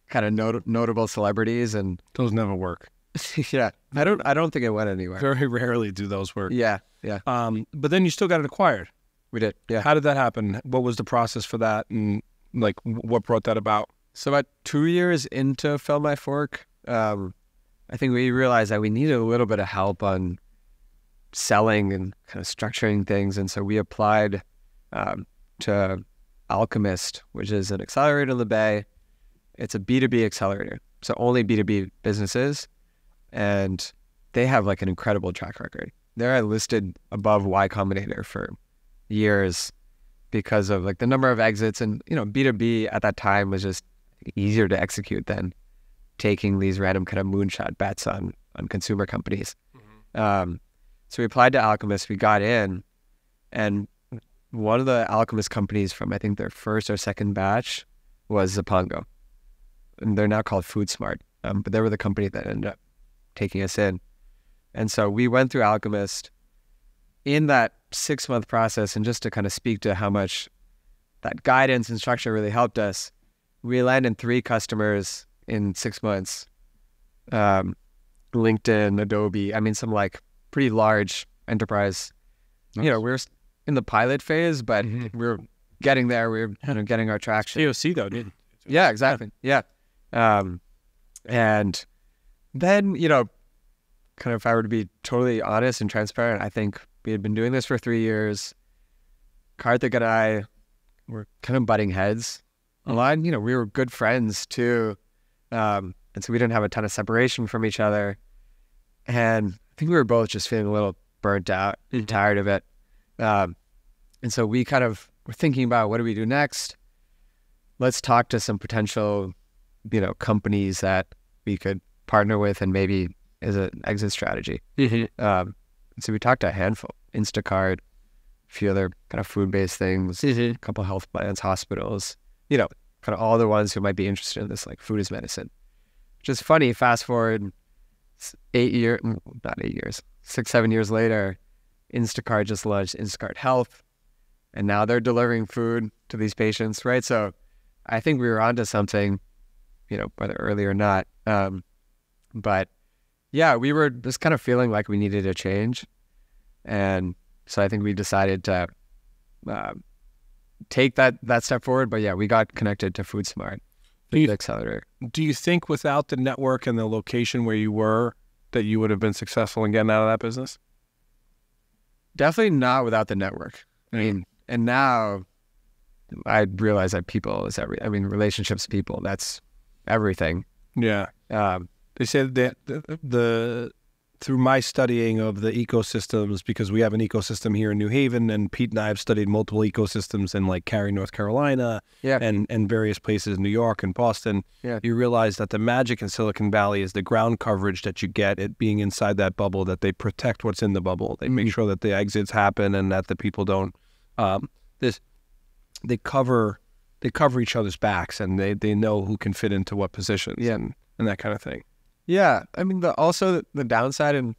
Speaker 3: kind of notable celebrities. And
Speaker 1: Those never work.
Speaker 3: yeah, I don't think it went anywhere.
Speaker 1: Very rarely do those work.
Speaker 3: Yeah.
Speaker 1: But then you still got it acquired.
Speaker 3: We did. Yeah.
Speaker 1: How did that happen? What was the process for that? And like, what brought that about?
Speaker 3: So about 2 years into FillMyFork, I think we realized that we needed a little bit of help on selling and kind of structuring things. And so we applied to Alchemist, which is an accelerator in the Bay. It's a B2B accelerator, so only B2B businesses. And they have like an incredible track record. They're listed above Y Combinator for years because of like the number of exits. And, B2B at that time was just easier to execute than taking these random kind of moonshot bets on consumer companies. So we applied to Alchemist, we got in, and one of the Alchemist companies from I think their first or second batch was Zapongo. And they're now called FoodSmart. But they were the company that ended up taking us in. And so we went through Alchemist in that 6-month process, and just to kind of speak to how much that guidance and structure really helped us, we landed 3 customers in 6 months. LinkedIn, Adobe, some like pretty large enterprise.
Speaker 1: Nice.
Speaker 3: We're in the pilot phase, but we're getting there. We're kind of getting our traction.
Speaker 1: AOC though, didn't?
Speaker 3: Yeah, exactly. Yeah. And then, kind of if I were to be totally honest and transparent, I think we had been doing this for 3 years. Karthik and I were kind of butting heads a lot. We were good friends too. And so we didn't have a ton of separation from each other. And I think we were both just feeling a little burnt out and tired of it. And so we kind of were thinking about, what do we do next? Let's talk to some potential, companies that we could partner with and maybe as an exit strategy. So we talked to a handful, Instacart, a few other kind of food-based things, a couple of health plans, hospitals, kind of all the ones who might be interested in this, like food is medicine. Which is funny, fast forward 6, 7 years later, Instacart just launched Instacart Health, and now they're delivering food to these patients, right? So I think we were onto something, whether early or not. But yeah, we were just kind of feeling like we needed a change. And so I think we decided to take that step forward. But yeah, we got connected to FoodSmart, the accelerator.
Speaker 1: Do you think without the network and the location where you were, that you would have been successful in getting out of that business?
Speaker 3: Definitely not without the network. And now I realize that people is relationships, people, that's everything.
Speaker 1: Yeah. They say that the through my studying of the ecosystems, because we have an ecosystem here in New Haven, and Pete and I have studied multiple ecosystems in like Cary, North Carolina, and various places, New York and Boston.
Speaker 3: Yeah.
Speaker 1: You realize that the magic in Silicon Valley is the ground coverage that you get, it being inside that bubble, that they protect what's in the bubble. They make sure that the exits happen and that the people don't. They cover each other's backs, and they know who can fit into what positions, and that kind of thing.
Speaker 3: Yeah, also the downside, and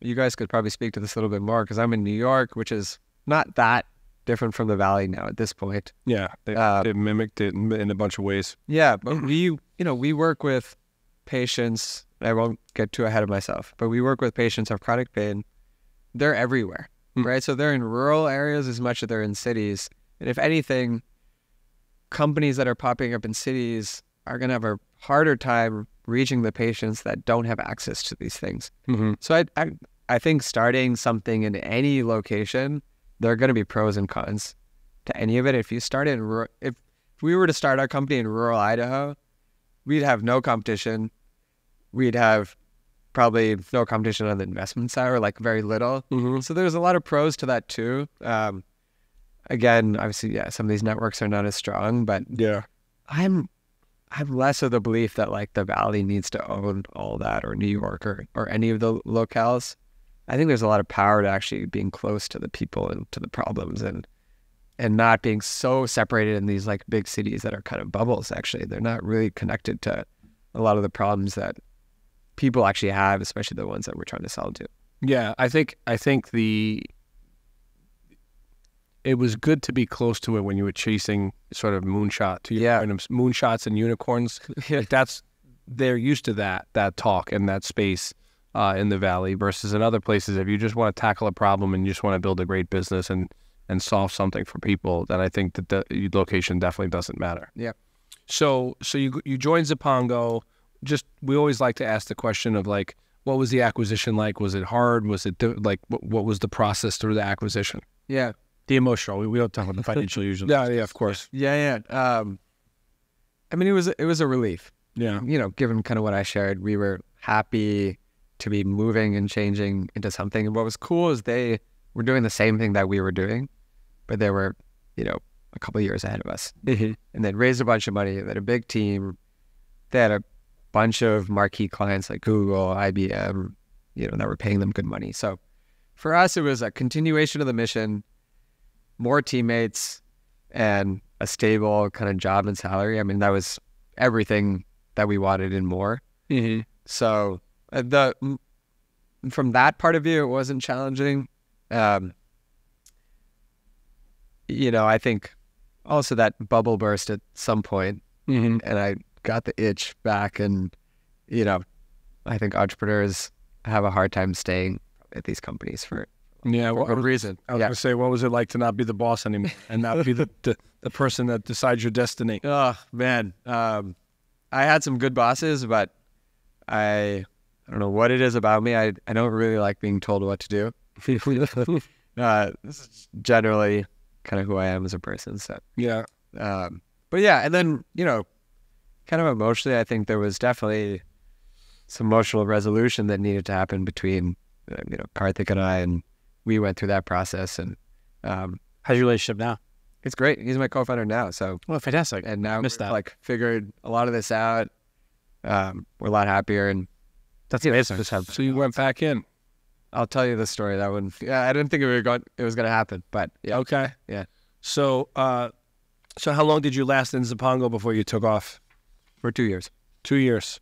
Speaker 3: you guys could probably speak to this a little bit more because I'm in New York, which is not that different from the Valley now at this point.
Speaker 1: Yeah, they've mimicked it in a bunch of ways.
Speaker 3: Yeah, but we work with patients. I won't get too ahead of myself, but we work with patients of chronic pain. They're everywhere, right? So they're in rural areas as much as they're in cities. And if anything, companies that are popping up in cities are going to have a harder time reaching the patients that don't have access to these things. So I think starting something in any location, there are going to be pros and cons to any of it. If you start if we were to start our company in rural Idaho, we'd have no competition. We'd have probably no competition on the investment side, or like very little. So there's a lot of pros to that too. Again, obviously, some of these networks are not as strong, but I'm less of the belief that like the Valley needs to own all that, or New York, or any of the locales. I think there's a lot of power to actually being close to the people and to the problems, and not being so separated in these like big cities that are kind of bubbles. Actually, they're not really connected to a lot of the problems that people actually have, especially the ones that we're trying to solve to.
Speaker 1: Yeah, I think it was good to be close to it when you were chasing sort of moonshot to your point of moonshots and unicorns. Like they're used to that talk and that space in the Valley versus in other places. If you just want to tackle a problem and you just want to build a great business and solve something for people, then I think that the location definitely doesn't matter.
Speaker 3: Yeah.
Speaker 1: So you joined Zipango. Just we always like to ask the question of like, what was the acquisition like? Was it hard? Was it like what was the process through the acquisition?
Speaker 3: Yeah.
Speaker 2: The emotional. We don't talk about the financial usually.
Speaker 1: Yeah, of course.
Speaker 3: Yeah. I mean, it was a relief.
Speaker 1: Yeah.
Speaker 3: Given kind of what I shared, we were happy to be moving and changing into something. And what was cool is they were doing the same thing that we were doing, but they were, a couple of years ahead of us. And they'd raised a bunch of money. They had a big team. They had a bunch of marquee clients like Google, IBM, that were paying them good money. So for us, it was a continuation of the mission, more teammates, and a stable kind of job and salary. I mean, that was everything that we wanted and more. So from that part of view, it wasn't challenging. I think also that bubble burst at some point, and I got the itch back. And I think entrepreneurs have a hard time staying at these companies for a reason.
Speaker 1: I was going to say, what was it like to not be the boss anymore and not be the person that decides your destiny?
Speaker 3: Oh man, I had some good bosses, but I don't know what it is about me. I don't really like being told what to do. This is generally kind of who I am as a person. So
Speaker 1: yeah.
Speaker 3: But yeah, and then kind of emotionally, I think there was definitely some emotional resolution that needed to happen between Karthik and I, and we went through that process. And
Speaker 2: how's your relationship now?
Speaker 3: It's great. He's my co-founder now. So
Speaker 2: fantastic.
Speaker 3: And now
Speaker 2: Missed that.
Speaker 3: Like figured a lot of this out. We're a lot happier, and
Speaker 2: that's amazing.
Speaker 1: So you went back in.
Speaker 3: I'll tell you the story. That one. Yeah, I didn't think it was going to happen, but yeah.
Speaker 1: Okay.
Speaker 3: Yeah.
Speaker 1: So how long did you last in Zipango before you took off?
Speaker 3: For 2 years.
Speaker 1: 2 years.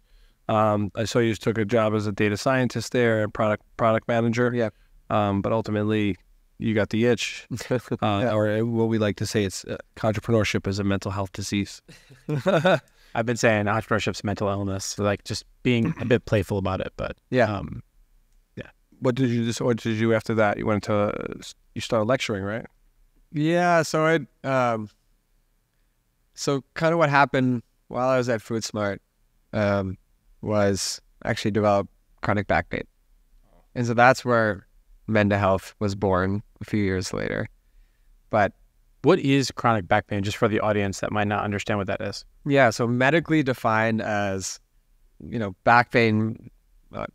Speaker 1: I saw you took a job as a data scientist there and product manager.
Speaker 3: Yeah.
Speaker 1: But ultimately, you got the itch, or what we like to say, it's entrepreneurship is a mental health disease.
Speaker 2: I've been saying entrepreneurship's mental illness, so like just being a bit playful about it. But
Speaker 3: yeah.
Speaker 1: What did you do after that? You you started lecturing, right?
Speaker 3: Yeah. So so kind of what happened while I was at FoodSmart was actually develop chronic back pain. And so that's where Menda Health was born a few years later. But
Speaker 2: what is chronic back pain, just for the audience that might not understand what that is?
Speaker 3: Yeah, so medically defined as, back pain,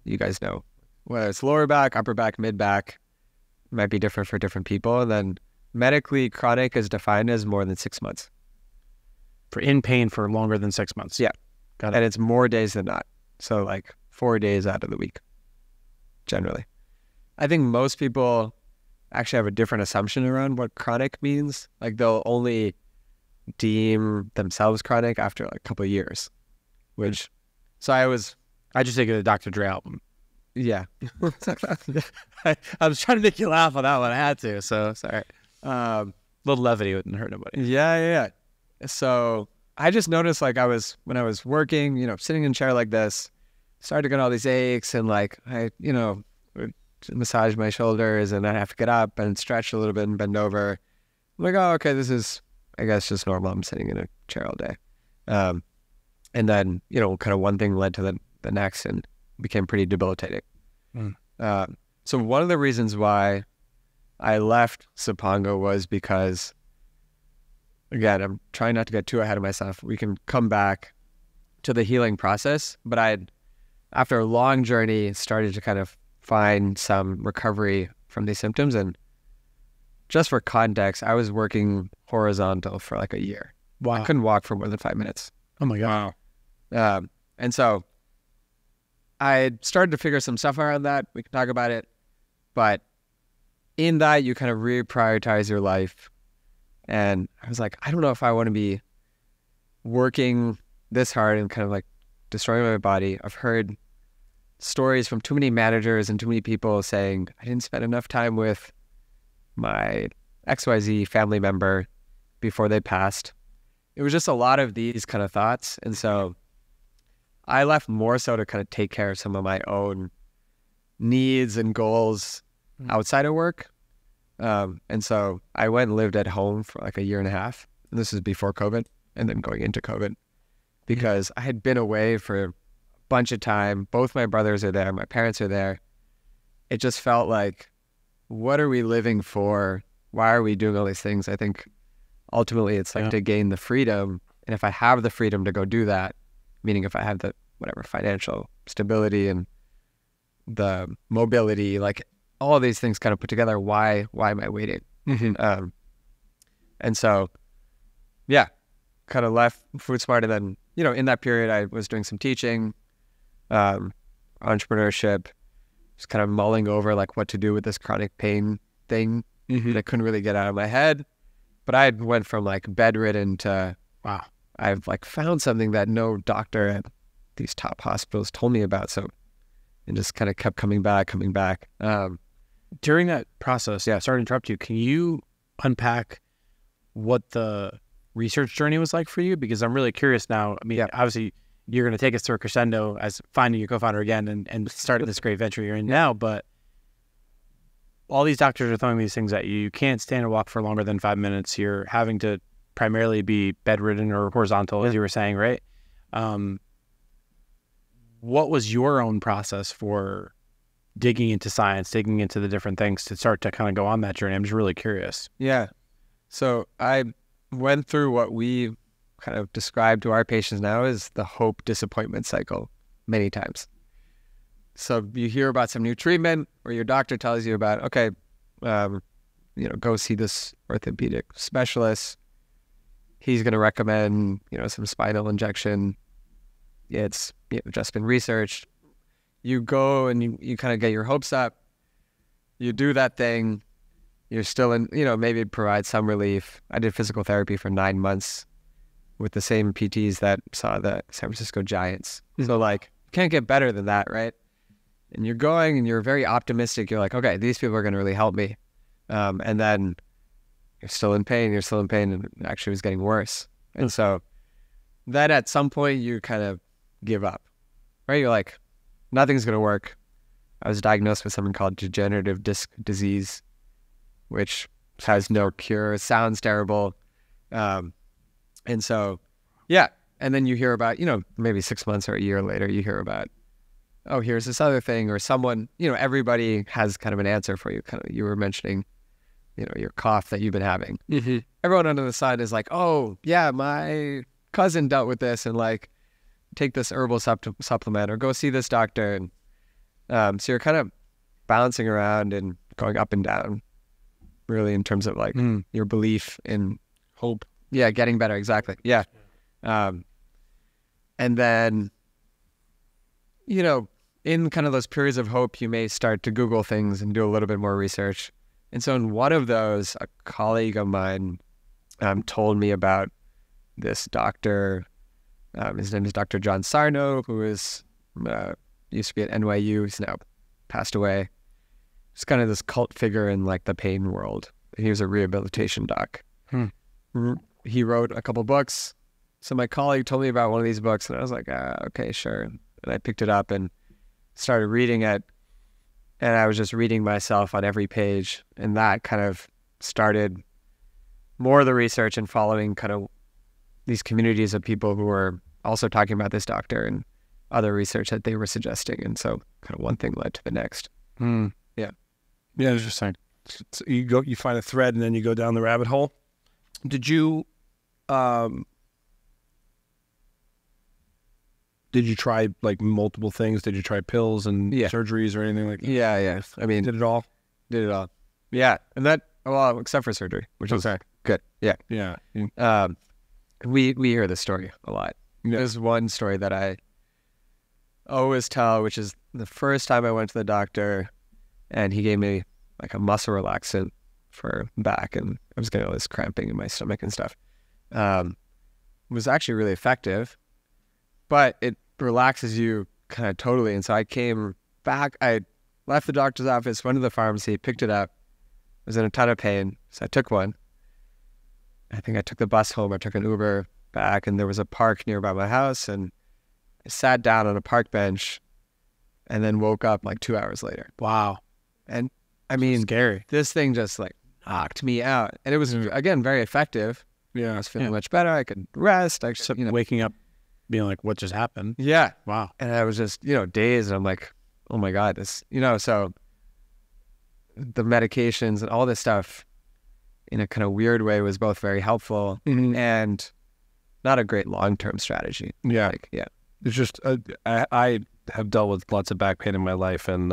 Speaker 3: you guys know, whether it's lower back, upper back, mid back, might be different for different people. And then medically chronic is defined as more than 6 months.
Speaker 2: For in pain for longer than 6 months?
Speaker 3: Yeah.
Speaker 2: Got it.
Speaker 3: And it's more days than not. So like 4 days out of the week, generally. I think most people actually have a different assumption around what chronic means. Like they'll only deem themselves chronic after like a couple of years,
Speaker 2: I just think of the Dr. Dre album.
Speaker 3: Yeah.
Speaker 2: I was trying to make you laugh on that one. I had to, so sorry. A little levity wouldn't hurt nobody.
Speaker 3: Yeah. So I just noticed when I was working, sitting in a chair like this, started to get all these aches, and like I, would massage my shoulders, and then I have to get up and stretch a little bit and bend over. I'm like, oh, okay, this is, I guess, just normal. I'm sitting in a chair all day. And then, kind of one thing led to the next, and became pretty debilitating. So one of the reasons why I left Zipango was because, again, I'm trying not to get too ahead of myself. We can come back to the healing process, but after a long journey, started to kind of find some recovery from these symptoms. And just for context, I was working horizontal for like a year.
Speaker 2: Wow.
Speaker 3: I couldn't walk for more than 5 minutes.
Speaker 2: Oh my God.
Speaker 1: Wow.
Speaker 3: And so I started to figure some stuff around that. We can talk about it. But in that, you kind of reprioritize your life. And I was like, I don't know if I want to be working this hard and kind of like destroying my body. I've heard stories from too many managers and too many people saying, I didn't spend enough time with my XYZ family member before they passed. It was just a lot of these kind of thoughts. And so I left more so to kind of take care of some of my own needs and goals outside of work. And so I went and lived at home for like a year and a half. And this is before COVID and then going into COVID, because I had been away for a bunch of time. Both my brothers are there. My parents are there. It just felt like, what are we living for? Why are we doing all these things? I think ultimately it's like to gain the freedom. And if I have the freedom to go do that, meaning if I have the whatever financial stability and the mobility, like all of these things kind of put together, why am I waiting? And so, yeah, kind of left FoodSmart. And then, you know, in that period, I was doing some teaching, entrepreneurship, just kind of mulling over like what to do with this chronic pain thing that I couldn't really get out of my head. But I went from like bedridden to, wow, I've like found something that no doctor at these top hospitals told me about. So, and just kind of kept coming back.
Speaker 2: During that process, sorry to interrupt you, can you unpack what the research journey was like for you? Because I'm really curious now. I mean, obviously you're going to take us through a crescendo as finding your co-founder again and start this great venture you're in now, but all these doctors are throwing these things at you. You can't stand or walk for longer than 5 minutes. You're having to primarily be bedridden or horizontal, as you were saying, right? What was your own process for digging into science, digging into the different things to start to kind of go on that journey? I'm just really curious.
Speaker 3: Yeah. So I went through what we kind of describe to our patients now as the hope disappointment cycle many times. So you hear about some new treatment or your doctor tells you about, okay, you know, go see this orthopedic specialist. He's going to recommend, you know, some spinal injection. It's just been researched. You go and you kind of get your hopes up. You do that thing. You're still in, you know, maybe it provides some relief. I did physical therapy for 9 months with the same PTs that saw the San Francisco Giants. So like, can't get better than that, right? And you're going and you're very optimistic. You're like, okay, these people are going to really help me. And then you're still in pain, and it actually was getting worse. And so then at some point you kind of give up, right? You're like, nothing's going to work. I was diagnosed with something called degenerative disc disease, which has no cure. It sounds terrible. And so, yeah. And then you hear about, you know, maybe 6 months or a year later, you hear about, oh, here's this other thing, or someone, you know, everybody has kind of an answer for you. Kind of, you were mentioning, you know, your cough that you've been having. Everyone under the sun is like, oh, yeah, my cousin dealt with this, and like, take this herbal supplement or go see this doctor. And so you're kind of bouncing around and going up and down, really, in terms of like your belief in hope. Yeah, getting better. Exactly. Yeah. And then, you know, in kind of those periods of hope, you may start to Google things and do a little bit more research. And so in one of those, a colleague of mine told me about this doctor. His name is Dr. John Sarno, who is used to be at NYU. He's now passed away. He's kind of this cult figure in like the pain world. He was a rehabilitation doc. He wrote a couple books. So my colleague told me about one of these books, and I was like, okay, sure. And I picked it up and started reading it. And I was just reading myself on every page. And that kind of started more of the research and following kind of these communities of people who were also talking about this doctor and other research that they were suggesting. And so kind of one thing led to the next.
Speaker 1: Yeah, interesting. So you find a thread and then you go down the rabbit hole. Did you try like multiple things? Did you try pills and surgeries or anything like that?
Speaker 3: Yeah. I mean,
Speaker 1: did it all?
Speaker 3: Yeah. And that, well, except for surgery, which was good. Yeah. We hear this story a lot. There's one story that I always tell, which is the first time I went to the doctor and he gave me like a muscle relaxant for back, and I was getting all this cramping in my stomach and stuff. It was actually really effective, but it relaxes you kind of totally. And so I came back, I left the doctor's office, went to the pharmacy, picked it up, was in a ton of pain. So I took one. I think I took the bus home. I took an Uber back, and there was a park nearby my house, and I sat down on a park bench and then woke up like 2 hours later.
Speaker 2: Wow.
Speaker 3: And I mean,
Speaker 2: Scary.
Speaker 3: this thing just like knocked me out. And it was, again, very effective.
Speaker 1: Yeah.
Speaker 3: I was feeling much better. I could rest. I
Speaker 2: So
Speaker 3: could,
Speaker 2: waking up, being like, what just happened?
Speaker 3: yeah.
Speaker 2: Wow.
Speaker 3: And I was just, dazed. And I'm like, oh my God, this, so the medications and all this stuff in a kind of weird way was both very helpful and not a great long-term strategy.
Speaker 1: Yeah.
Speaker 3: Like, yeah.
Speaker 1: It's just I have dealt with lots of back pain in my life, and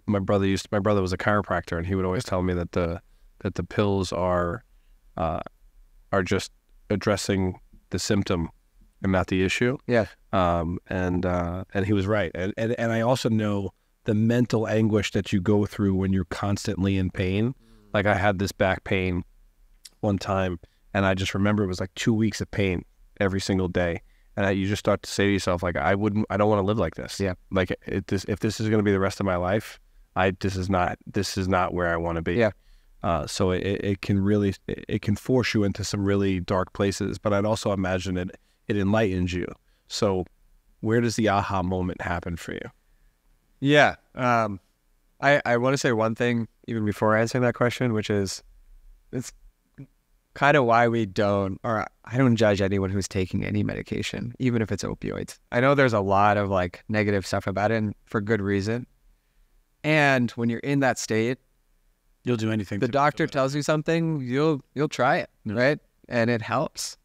Speaker 1: my brother was a chiropractor, and he would always tell me that the pills are just addressing the symptom and not the issue.
Speaker 3: Yeah.
Speaker 1: And he was right. And I also know the mental anguish that you go through when you're constantly in pain. Like I had this back pain one time, and I just remember it was like 2 weeks of pain every single day. And you just start to say to yourself, like, I don't want to live like this.
Speaker 3: Yeah.
Speaker 1: Like if this is going to be the rest of my life, this is not where I want to be.
Speaker 3: Yeah.
Speaker 1: So it can force you into some really dark places, but I'd also imagine it enlightens you. So where does the aha moment happen for you?
Speaker 3: Yeah. I want to say one thing even before answering that question, which is it's kind of why I don't judge anyone who's taking any medication, even if it's opioids. I know there's a lot of like negative stuff about it, and for good reason. And when you're in that state,
Speaker 2: You'll do anything.
Speaker 3: the doctor tells you something, you'll try it, right? And it helps.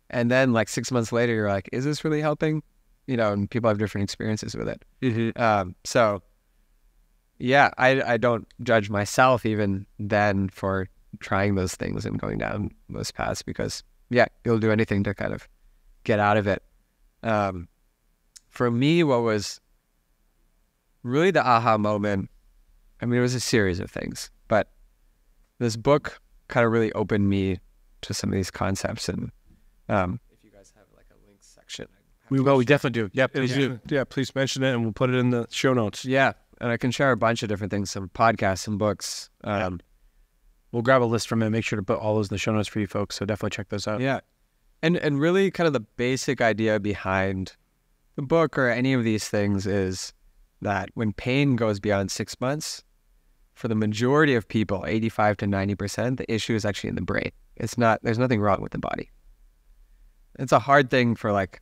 Speaker 3: And then like 6 months later, you're like, is this really helping? And people have different experiences with it. So yeah, I don't judge myself even then for trying those things and going down those paths, because yeah, you'll do anything to kind of get out of it. For me, what was really the aha moment, I mean, it was a series of things, but this book kind of really opened me to some of these concepts. And if you guys have like a links section,
Speaker 2: we definitely do. Yeah, please do.
Speaker 1: Yeah, please mention it, and we'll put it in the show notes.
Speaker 3: yeah, and I can share a bunch of different things, some podcasts, some books.
Speaker 2: We'll grab a list from it, make sure to put all those in the show notes for you folks. So definitely check those out.
Speaker 3: Yeah. And really kind of the basic idea behind the book or any of these things is that when pain goes beyond 6 months, for the majority of people, 85 to 90%, the issue is actually in the brain. There's nothing wrong with the body. It's a hard thing for like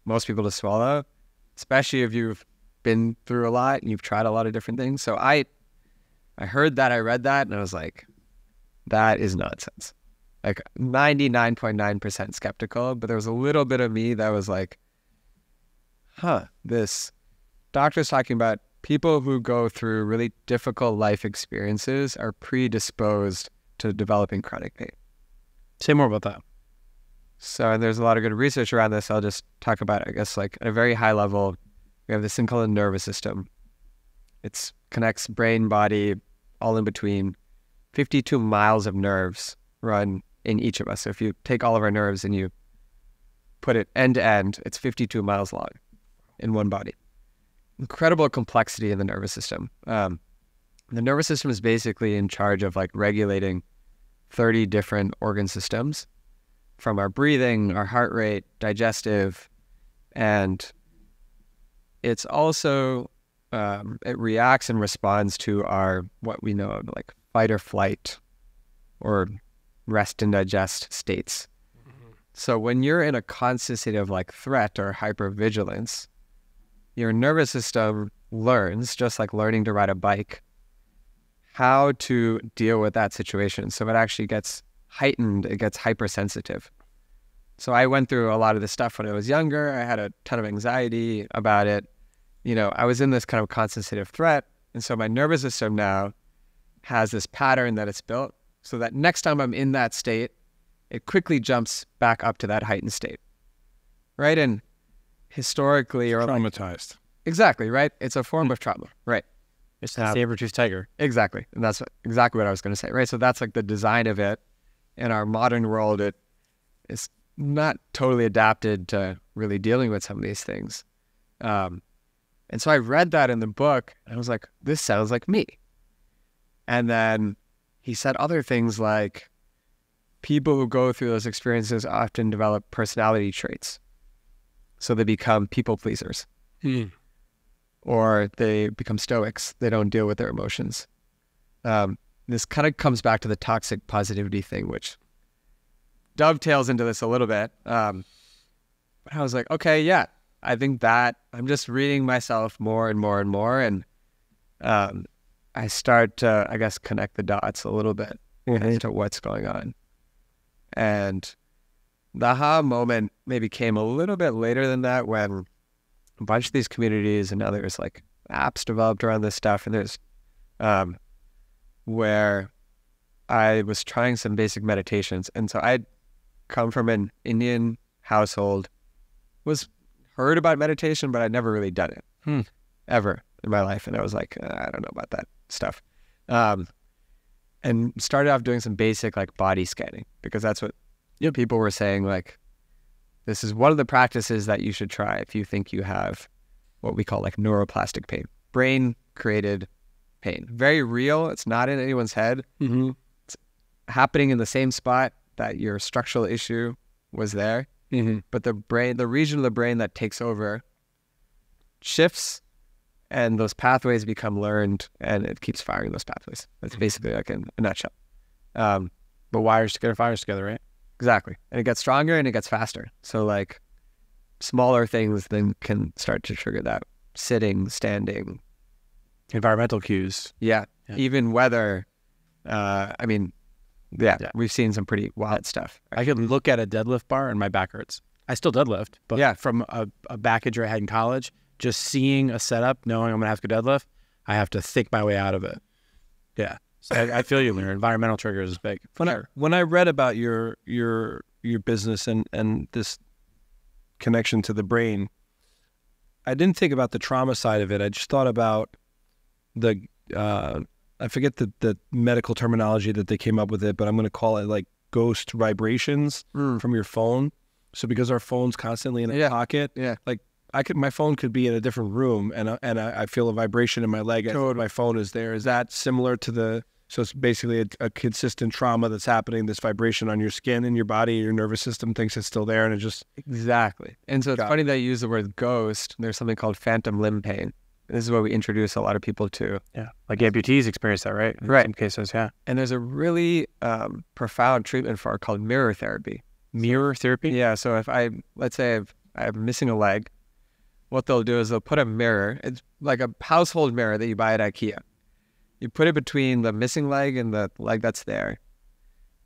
Speaker 3: most people to swallow, especially if you've been through a lot and you've tried a lot of different things. So I heard that, I read that, and I was like, that is nonsense. Like 99.9% skeptical, but there was a little bit of me that was like, this doctor's talking about people who go through really difficult life experiences are predisposed to developing chronic pain.
Speaker 2: Say more about that.
Speaker 3: So, and there's a lot of good research around this. I'll just talk about it, I guess, like at a very high level. We have this thing called the nervous system. It connects brain, body, all in between. 52 miles of nerves run in each of us. So if you take all of our nerves and you put it end to end, it's 52 miles long in one body. Incredible complexity in the nervous system. The nervous system is basically in charge of like regulating 30 different organ systems, from our breathing, our heart rate, digestive, and it's also, it reacts and responds to our, what we know of like fight or flight or rest and digest states. So when you're in a constant state of like threat or hypervigilance, your nervous system learns, just like learning to ride a bike, how to deal with that situation. So it actually gets heightened, it gets hypersensitive. So I went through a lot of this stuff when I was younger. I had a ton of anxiety about it. I was in this kind of constant state of threat. And so my nervous system now has this pattern that it's built so that next time I'm in that state, it quickly jumps back up to that heightened state. Right? And historically, or
Speaker 1: Traumatized.
Speaker 3: Exactly, right? It's a form of trauma, right?
Speaker 2: It's the saber-toothed tiger.
Speaker 3: Exactly. And that's exactly what I was going to say, right? So that's like the design of it. In our modern world, it is not totally adapted to really dealing with some of these things. And so I read that in the book, and I was like, this sounds like me. And then he said other things like, people who go through those experiences often develop personality traits. So they become people pleasers. Or they become stoics. They don't deal with their emotions. This kind of comes back to the toxic positivity thing, which dovetails into this a little bit. But I was like, okay, yeah, I think that I'm just reading myself more and more and more. And I start to, I guess, connect the dots a little bit as to what's going on. And the aha moment maybe came a little bit later than that, when a bunch of these communities, and now there's like apps developed around this stuff, and there's where I was trying some basic meditations. And so I'd come from an Indian household, was heard about meditation, but I'd never really done it ever in my life. And I was like, I don't know about that stuff. And started off doing some basic like body scanning, because that's what people were saying, like, this is one of the practices that you should try if you think you have what we call like neuroplastic pain, brain created pain. Very real. It's not in anyone's head. It's happening in the same spot that your structural issue was there. But the region of the brain that takes over shifts, and those pathways become learned, and it keeps firing those pathways. That's basically like in a nutshell.
Speaker 2: But wires together, fires together, right?
Speaker 3: Exactly. And it gets stronger and it gets faster. So like smaller things then can start to trigger that. Sitting, standing.
Speaker 2: Environmental cues.
Speaker 3: Yeah. Even weather. We've seen some pretty wild stuff.
Speaker 2: I could look at a deadlift bar and my back hurts. I still deadlift, but from a back injury I had in college, just seeing a setup, knowing I'm going to have to deadlift, I have to think my way out of it. Yeah. So I feel you, Lear. Environmental triggers is big.
Speaker 1: When I read about your business and this connection to the brain, I didn't think about the trauma side of it. I just thought about the I forget the medical terminology that they came up with it, but I'm going to call it like ghost vibrations from your phone. So because our phone's constantly in a pocket, like my phone could be in a different room, and I feel a vibration in my leg as my phone is there. Is that similar to so it's basically a consistent trauma that's happening, this vibration on your skin and your body, your nervous system thinks it's still there, and it just...
Speaker 3: Exactly. And so it's funny that you use the word ghost. There's something called phantom limb pain. This is what we introduce a lot of people to.
Speaker 2: Yeah. Like amputees experience that, right?
Speaker 3: Right.
Speaker 2: In some cases, yeah.
Speaker 3: And there's a really profound treatment for it called mirror therapy.
Speaker 2: Mirror therapy?
Speaker 3: Yeah. So if let's say I'm missing a leg, what they'll do is they'll put a mirror. It's like a household mirror that you buy at IKEA. You put it between the missing leg and the leg that's there,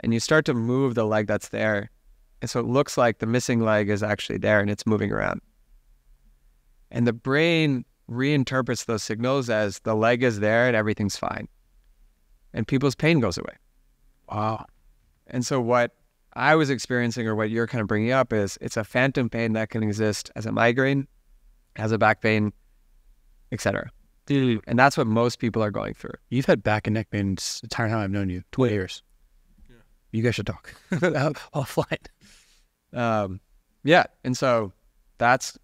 Speaker 3: and you start to move the leg that's there. And so it looks like the missing leg is actually there and it's moving around. And the brain reinterprets those signals as the leg is there and everything's fine. And people's pain goes away.
Speaker 2: Wow.
Speaker 3: And so what I was experiencing, or what you're kind of bringing up, is it's a phantom pain that can exist as a migraine, as a back pain, etc. And that's what most people are going through.
Speaker 2: You've had back and neck pain the entire time I've known you, 20 years. Yeah. You guys should talk offline.
Speaker 3: And so that's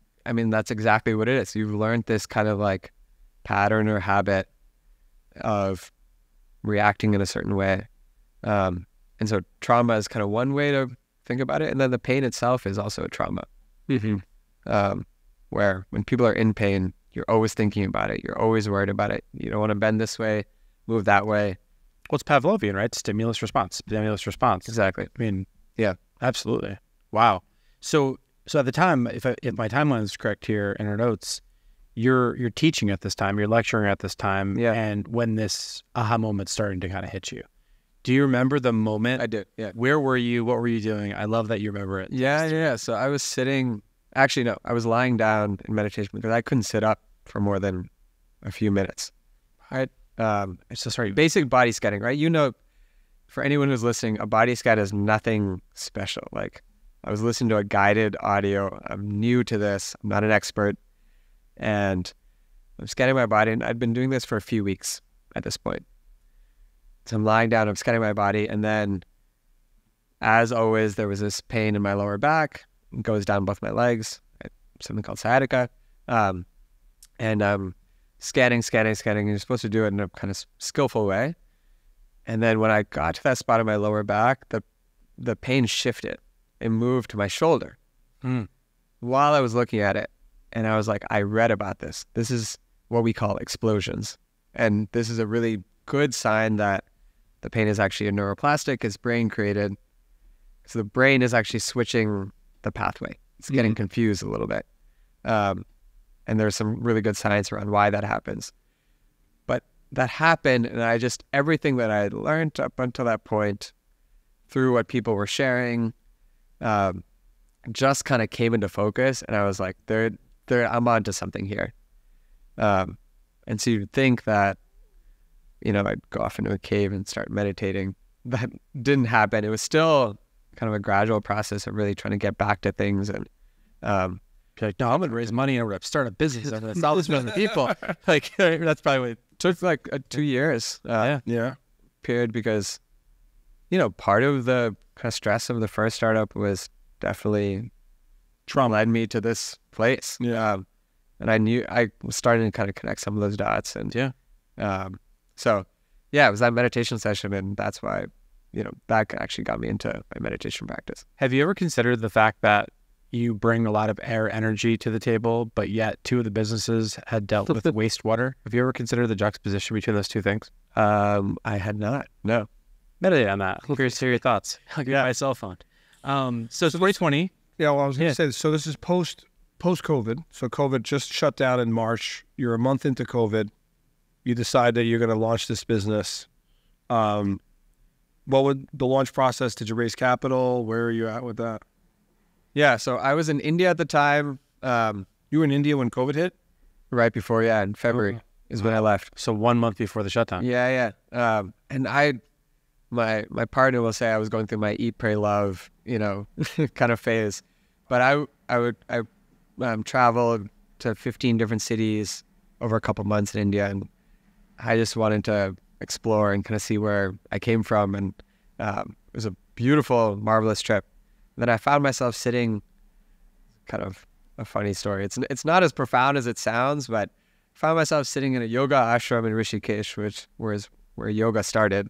Speaker 3: exactly what it is. You've learned this kind of like pattern or habit of reacting in a certain way. And so trauma is kind of one way to think about it. And then the pain itself is also a trauma. Where when people are in pain, you're always thinking about it. You're always worried about it. You don't want to bend this way, move that way.
Speaker 2: Well, it's Pavlovian, right? Stimulus response.
Speaker 3: Exactly.
Speaker 2: I mean, yeah, absolutely. Wow. So at the time, if my timeline is correct here in our notes, you're teaching at this time, you're lecturing at this time, and when this aha moment's starting to kind of hit you. Do you remember the moment?
Speaker 3: I do, yeah.
Speaker 2: Where were you? What were you doing? I love that you remember it.
Speaker 3: Yeah. So I was sitting... Actually, no, I was lying down in meditation because I couldn't sit up for more than a few minutes. Right? Basic body scanning, right? You know, for anyone who's listening, a body scan is nothing special. Like, I was listening to a guided audio. I'm new to this. I'm not an expert. And I'm scanning my body, and I'd been doing this for a few weeks at this point. So I'm lying down, I'm scanning my body, and then as always, there was this pain in my lower back. It goes down both my legs, something called sciatica. Scanning. You're supposed to do it in a kind of skillful way. And then when I got to that spot in my lower back, the pain shifted. It moved to my shoulder while I was looking at it. And I was like, I read about this. This is what we call explosions. And this is a really good sign that the pain is actually a neuroplastic. It's brain created. So the brain is actually switching the pathway. It's getting confused a little bit. And there's some really good science around why that happens. But that happened, and everything that I had learned up until that point, through what people were sharing, just kind of came into focus. And I was like, I'm onto something here. And so you'd think that, I'd go off into a cave and start meditating. That didn't happen. It was still kind of a gradual process of really trying to get back to things. And
Speaker 2: you're like, no, I'm going to raise money and I'm going to start a business. I'm going to sell this to other people. Like, that's probably what it
Speaker 3: took, like 2 years period, because, part of the kind of stress of the first startup was definitely trauma led me to this place. And I was starting to kind of connect some of those dots. And it was that meditation session. And that's why, that actually got me into my meditation practice.
Speaker 2: Have you ever considered the fact that you bring a lot of air energy to the table, but yet two of the businesses had dealt with wastewater? Have you ever considered the juxtaposition between those two things?
Speaker 3: I had not. No.
Speaker 2: Meditate on that. I'm curious to hear your thoughts. I'll give you my cell phone. So 2020.
Speaker 1: Yeah, well, I was going to say, so this is post-COVID. So COVID just shut down in March. You're a month into COVID. You decide that you're going to launch this business. What would the launch process? Did you raise capital? Where are you at with that?
Speaker 3: Yeah, so I was in India at the time.
Speaker 1: You were in India when COVID hit?
Speaker 3: Right before, in February is when I left.
Speaker 2: So 1 month before the shutdown.
Speaker 3: Yeah. And my partner will say I was going through my eat, pray, love, kind of phase. But I traveled to 15 different cities over a couple months in India, and I just wanted to explore and kind of see where I came from. And it was a beautiful, marvelous trip. Then I found myself sitting, kind of a funny story. It's not as profound as it sounds, but I found myself sitting in a yoga ashram in Rishikesh, which was where yoga started.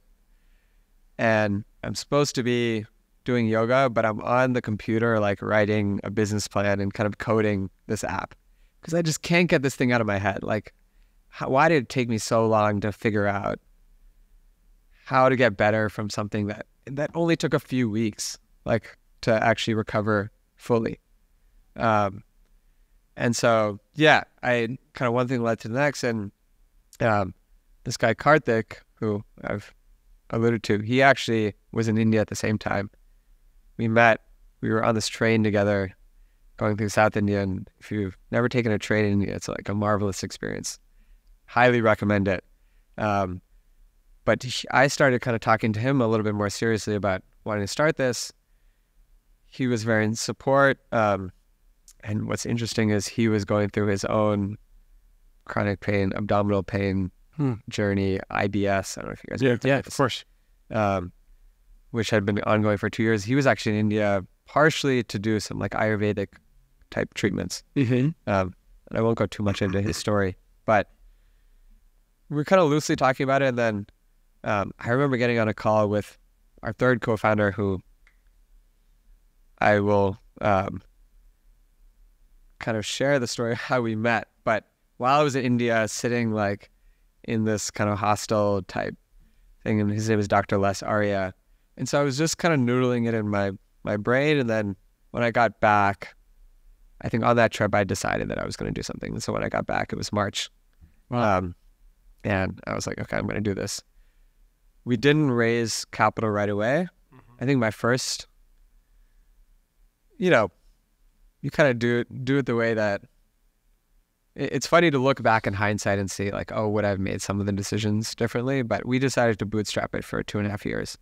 Speaker 3: And I'm supposed to be doing yoga, but I'm on the computer, like writing a business plan and kind of coding this app, because I just can't get this thing out of my head. Like, why did it take me so long to figure out how to get better from something that only took a few weeks? Like, to actually recover fully. And so, I kind of one thing led to the next. And this guy, Karthik, who I've alluded to, he actually was in India at the same time. We met, we were on this train together going through South India. And if you've never taken a train in India, it's like a marvelous experience. Highly recommend it. But I started kind of talking to him a little bit more seriously about wanting to start this. He was very in support. And what's interesting is he was going through his own chronic pain, abdominal pain journey, IBS. I don't know if you guys
Speaker 2: Yeah, of course.
Speaker 3: Which had been ongoing for 2 years. He was actually in India partially to do some like Ayurvedic type treatments. And I won't go too much into his story, but we were kind of loosely talking about it. And then I remember getting on a call with our third co-founder, who I will kind of share the story of how we met. But while I was in India, sitting like in this kind of hostel type thing, and his name is Dr. Les Arya. And so I was just kind of noodling it in my brain. And then when I got back, I think on that trip, I decided that I was going to do something. And so when I got back, it was March.
Speaker 2: Wow.
Speaker 3: And I was like, okay, I'm going to do this. We didn't raise capital right away. I think my first, you kind of do it the way that it's funny to look back in hindsight and see like, oh, would I have made some of the decisions differently? But we decided to bootstrap it for 2.5 years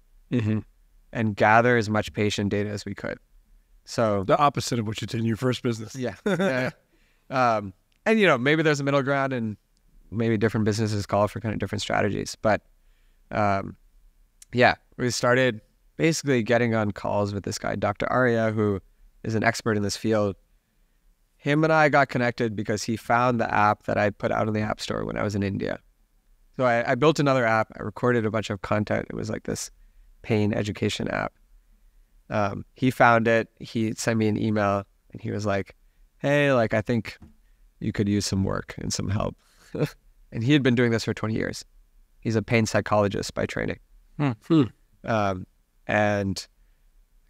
Speaker 3: and gather as much patient data as we could. So
Speaker 1: the opposite of what you did in your first business.
Speaker 3: Yeah. And maybe there's a middle ground, and maybe different businesses call for kind of different strategies. But we started basically getting on calls with this guy, Dr. Arya, who is an expert in this field. Him and I got connected because he found the app that I put out in the App Store when I was in India. So I built another app. I recorded a bunch of content. It was like this pain education app. He found it. He sent me an email and he was like, hey, like, I think you could use some work and some help. And he had been doing this for 20 years. He's a pain psychologist by training. And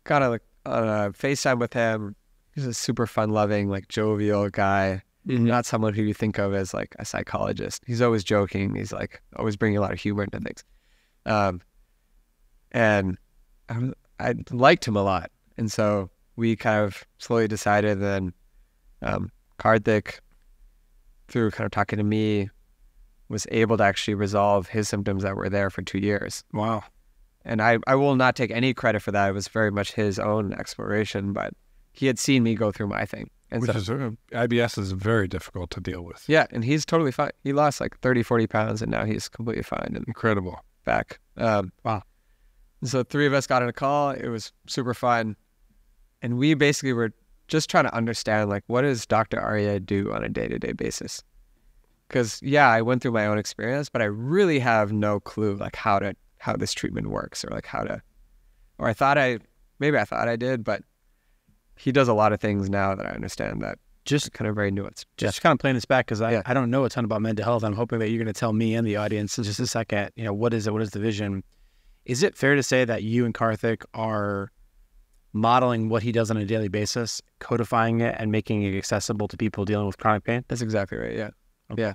Speaker 3: got on a FaceTime with him. He's a super fun-loving, like, jovial guy. Not someone who you think of as like a psychologist. He's always joking. He's like always bringing a lot of humor into things. And I liked him a lot. And so we kind of slowly decided then Karthik, through kind of talking to me, was able to actually resolve his symptoms that were there for 2 years.
Speaker 1: Wow.
Speaker 3: And I will not take any credit for that. It was very much his own exploration, but he had seen me go through my thing. And
Speaker 1: IBS is very difficult to deal with.
Speaker 3: Yeah, and he's totally fine. He lost like 30, 40 pounds, and now he's completely fine and
Speaker 1: incredible
Speaker 3: back.
Speaker 1: Wow.
Speaker 3: So 3 of us got on a call. It was super fun. And we basically were just trying to understand, like, what does Dr. Arya do on a day-to-day basis? Because, yeah, I went through my own experience, but I really have no clue, like, how this treatment works or, like, or I thought I did, but he does a lot of things now that I understand that just kind of very nuanced.
Speaker 2: Just kind of playing this back because I don't know a ton about Menda Health. I'm hoping that you're going to tell me and the audience in just a second, you know, what is it? What is the vision? Is it fair to say that you and Karthik are modeling what he does on a daily basis, codifying it and making it accessible to people dealing with chronic pain?
Speaker 3: That's exactly right. Yeah.
Speaker 2: Okay.
Speaker 3: Yeah.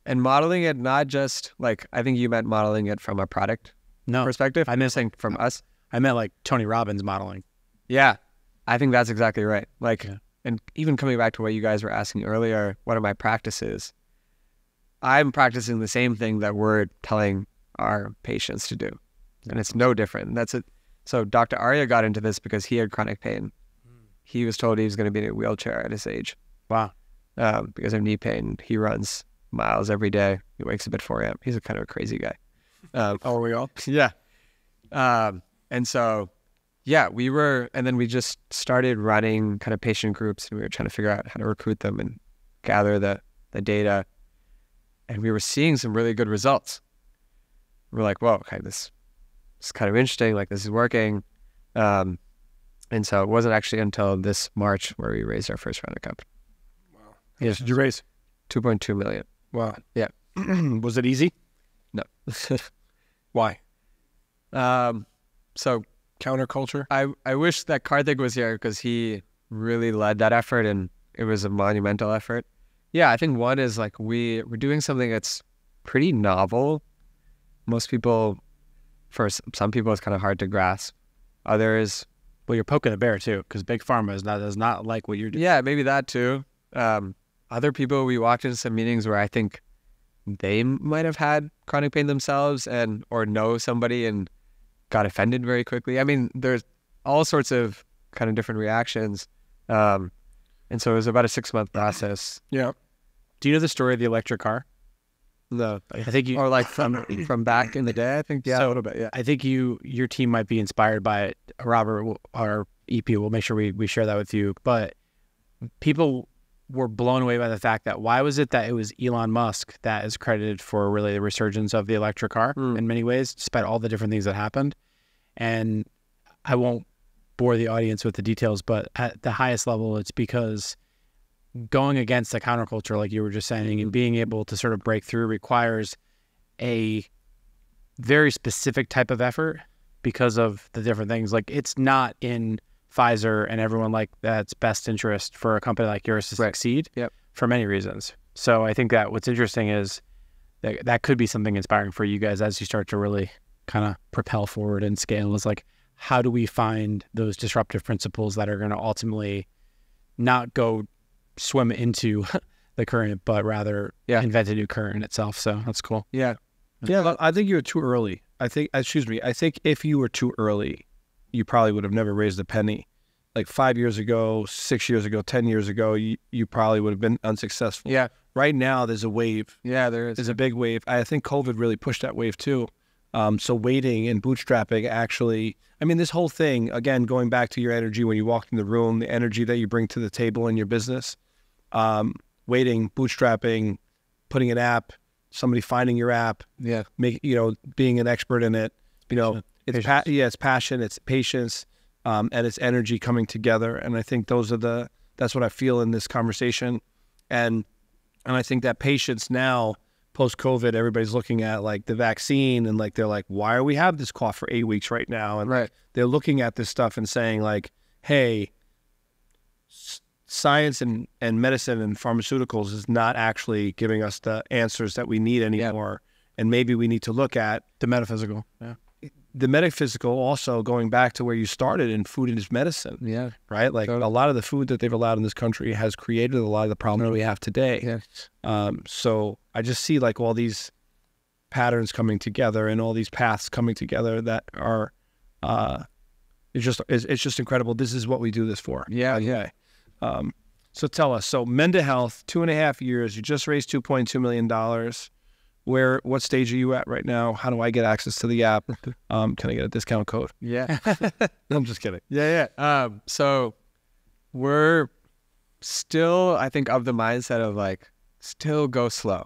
Speaker 3: And modeling it, not just like, I think you meant modeling it from a product perspective.
Speaker 2: I meant
Speaker 3: saying from us.
Speaker 2: I meant like Tony Robbins modeling.
Speaker 3: Yeah. I think that's exactly right. Like, and even coming back to what you guys were asking earlier, what are my practices? I'm practicing the same thing that we're telling our patients to do. And it's no different. That's it. So Dr. Arya got into this because he had chronic pain. He was told he was going to be in a wheelchair at his age.
Speaker 2: Wow.
Speaker 3: Because of knee pain. He runs miles every day. He wakes up at 4 a.m. He's a kind of a crazy guy.
Speaker 1: Are we all?
Speaker 3: Yeah. And so, yeah, and then we just started running kind of patient groups, and we were trying to figure out how to recruit them and gather the data. And we were seeing some really good results. We're like, whoa, okay, this is kind of interesting. Like, this is working. And so it wasn't actually until this March where we raised our first round of capital.
Speaker 1: Wow. How much did you raise?
Speaker 3: $2.2 million.
Speaker 1: Wow.
Speaker 3: Yeah.
Speaker 1: Was it easy?
Speaker 3: No.
Speaker 1: Why?
Speaker 3: So
Speaker 1: counterculture?
Speaker 3: I wish that Karthik was here because he really led that effort and it was a monumental effort. Yeah, I think one is like we're doing something that's pretty novel. Most people, for some people, it's kind of hard to grasp. Others,
Speaker 2: well, you're poking a bear too, because big pharma does not like what you're doing.
Speaker 3: Yeah, maybe that too. Other people, we walked into some meetings where I think they might have had chronic pain themselves or know somebody and got offended very quickly. I mean, there's all sorts of kind of different reactions. And so it was about a 6-month process.
Speaker 1: Yeah.
Speaker 2: Do you know the story of the electric car?
Speaker 3: No.
Speaker 2: I think you...
Speaker 3: Or like from back in the day, I think. Yeah,
Speaker 2: so,
Speaker 3: a little bit, yeah.
Speaker 2: I think your team might be inspired by it. Robert, our EP, will make sure we share that with you. But people were blown away by the fact that why was it that it was Elon Musk that is credited for really the resurgence of the electric car in many ways, despite all the different things that happened. And I won't bore the audience with the details, but at the highest level, it's because going against the counterculture, like you were just saying, and being able to sort of break through requires a very specific type of effort because of the different things. Like, it's not in Pfizer and everyone like that's best interest for a company like yours to succeed for many reasons. So I think that what's interesting is that could be something inspiring for you guys as you start to really kind of propel forward and scale. Is like, how do we find those disruptive principles that are going to ultimately not go swim into the current, but rather invent a new current itself. So that's cool.
Speaker 3: Yeah.
Speaker 1: Yeah. I think you were too early. I think if you were too early, you probably would have never raised a penny. Like 5 years ago, 6 years ago, 10 years ago, you probably would have been unsuccessful.
Speaker 3: Yeah.
Speaker 1: Right now, there's a wave.
Speaker 3: Yeah, there is.
Speaker 1: There's a big wave. I think COVID really pushed that wave too. So waiting and bootstrapping actually, I mean, this whole thing, again, going back to your energy when you walk in the room, the energy that you bring to the table in your business, waiting, bootstrapping, putting an app, somebody finding your app, being an expert in it, it's passion, it's patience, and it's energy coming together. And I think that's what I feel in this conversation. And I think that patience now, post-COVID, everybody's looking at like the vaccine and like, they're like, why are we have this cough for 8 weeks right now? And they're looking at this stuff and saying like, hey, science and medicine and pharmaceuticals is not actually giving us the answers that we need anymore. And maybe we need to look at
Speaker 2: the metaphysical.
Speaker 1: The metaphysical, also going back to where you started in food is medicine.
Speaker 2: Yeah.
Speaker 1: Right? Like a lot of the food that they've allowed in this country has created a lot of the problems we have today. Yeah. So I just see like all these patterns coming together and all these paths coming together that are, it's just incredible. This is what we do this for.
Speaker 2: Yeah. Yeah.
Speaker 1: So tell us, so Menda Health, 2.5 years, you just raised $2.2 million. What stage are you at right now? How do I get access to the app? Can I get a discount code?
Speaker 2: Yeah.
Speaker 1: No, I'm just kidding.
Speaker 2: Yeah. So we're still, I think, of the mindset of like, still go slow.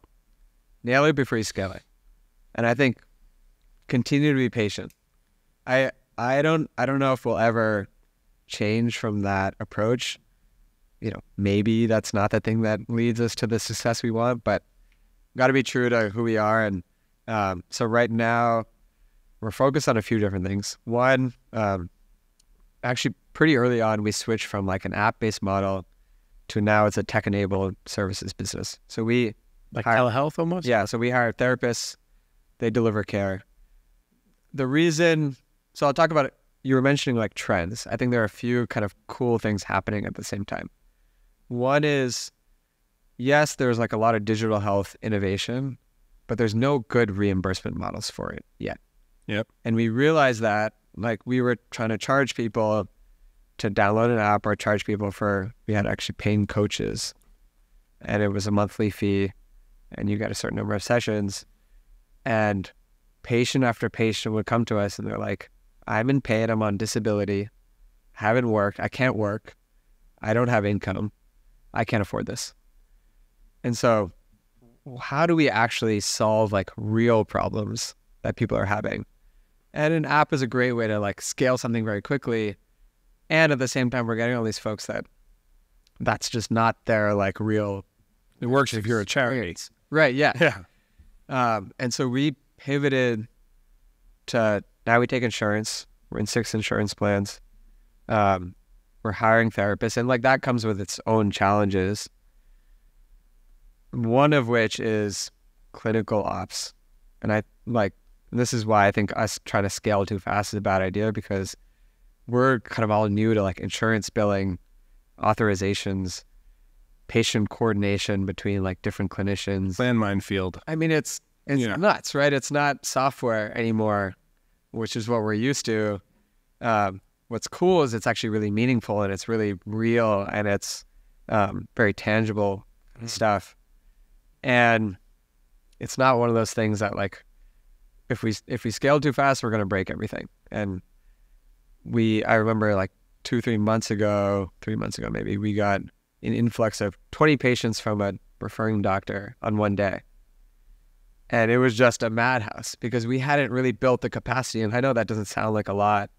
Speaker 2: Nail it before you scale it. And I think continue to be patient. I don't know if we'll ever change from that approach. Maybe that's not the thing that leads us to the success we want, but got to be true to who we are. And so right now we're focused on a few different things. One, actually pretty early on, we switched from like an app-based model to now it's a tech-enabled services business. So we
Speaker 1: like telehealth almost?
Speaker 2: Yeah. So we hire therapists, they deliver care. So I'll talk about it. You were mentioning like trends. I think there are a few kind of cool things happening at the same time. One is, yes, there's like a lot of digital health innovation, but there's no good reimbursement models for it yet.
Speaker 1: Yep.
Speaker 2: And we realized that like we were trying to charge people to download an app or charge people we had actually paying coaches, and it was a monthly fee and you got a certain number of sessions, and patient after patient would come to us and they're like, I'm in pain, I'm on disability, haven't worked, I can't work, I don't have income, I can't afford this. And so how do we actually solve like real problems that people are having? And an app is a great way to like scale something very quickly. And at the same time, we're getting all these folks that's just not their like real.
Speaker 1: It works if you're a charity.
Speaker 2: Right. Yeah.
Speaker 1: Yeah.
Speaker 2: And so we pivoted to now we take insurance. We're in 6 insurance plans. We're hiring therapists, and like that comes with its own challenges. One of which is clinical ops. And this is why I think us trying to scale too fast is a bad idea, because we're kind of all new to like insurance billing, authorizations, patient coordination between like different clinicians.
Speaker 1: Landmine field.
Speaker 2: I mean, it's nuts, right? It's not software anymore, which is what we're used to. What's cool is it's actually really meaningful and it's really real and it's very tangible stuff. And it's not one of those things that like, if we scale too fast, we're going to break everything. And I remember like 3 months ago maybe, we got an influx of 20 patients from a referring doctor on one day. And it was just a madhouse because we hadn't really built the capacity. And I know that doesn't sound like a lot,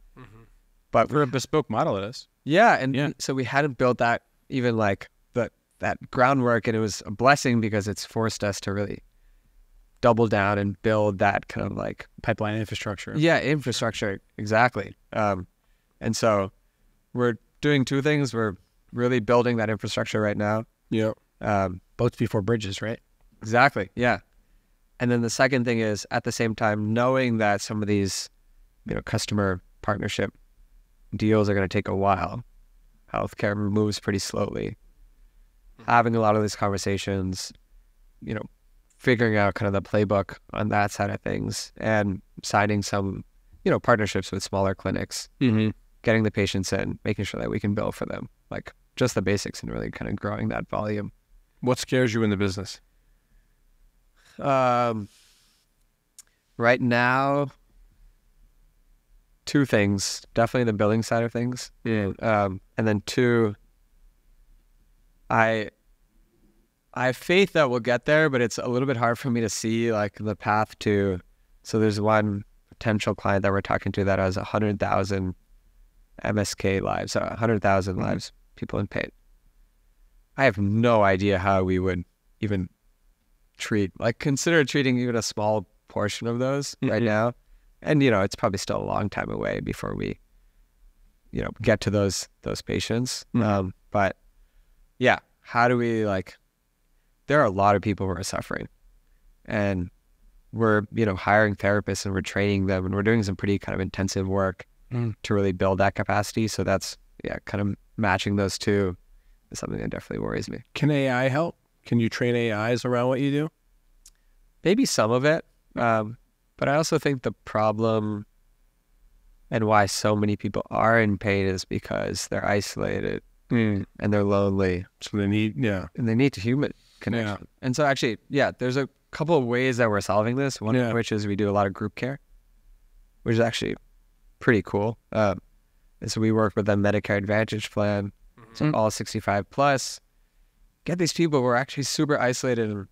Speaker 2: but
Speaker 1: for a bespoke model it is.
Speaker 2: Yeah. And so we hadn't built that even like that groundwork, and it was a blessing because it's forced us to really double down and build that kind of like
Speaker 1: pipeline infrastructure.
Speaker 2: Yeah, infrastructure, exactly. And so we're doing 2 things. We're really building that infrastructure right now.
Speaker 1: Yeah. Boats before bridges, right?
Speaker 2: Exactly. Yeah. And then the second thing is, at the same time, knowing that some of these, customer partnership deals are going to take a while. Healthcare moves pretty slowly. Having a lot of these conversations, figuring out kind of the playbook on that side of things, and signing some, partnerships with smaller clinics, getting the patients in, making sure that we can bill for them, like just the basics, and really kind of growing that volume.
Speaker 1: What scares you in the business?
Speaker 3: Right now, two things. Definitely the billing side of things.
Speaker 1: Yeah.
Speaker 3: And then two, I have faith that we'll get there, but it's a little bit hard for me to see like the path to. So there's one potential client that we're talking to that has 100,000 MSK lives, 100,000 lives, people in pain. I have no idea how we would even consider treating even a small portion of those right now. And, it's probably still a long time away before we, get to those patients. But yeah, how do we there are a lot of people who are suffering, and we're, hiring therapists and we're training them, and we're doing some pretty kind of intensive work to really build that capacity. So that's, kind of matching those two is something that definitely worries me.
Speaker 1: Can AI help? Can you train AIs around what you do?
Speaker 3: Maybe some of it. But I also think the problem and why so many people are in pain is because they're isolated and they're lonely.
Speaker 1: So they need,
Speaker 3: and they need human connection. And so actually, there's a couple of ways that we're solving this. One of which is we do a lot of group care, which is actually pretty cool. And so we work with a Medicare Advantage plan, so all 65 plus. Get these people who are actually super isolated, and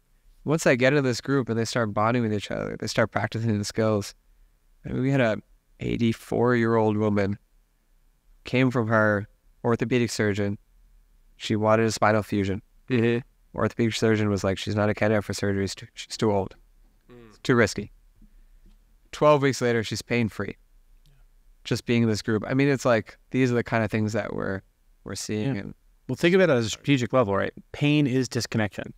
Speaker 3: once they get into this group and they start bonding with each other, they start practicing the skills. I mean, we had a 84-year-old woman, came from her orthopedic surgeon. She wanted a spinal fusion. Orthopedic surgeon was like, she's not a candidate for surgery. She's too old. It's too risky. 12 weeks later, she's pain-free. Just being in this group. I mean, it's like, these are the kind of things that we're seeing. And
Speaker 2: well, think of it at a strategic level, right? Pain is disconnection,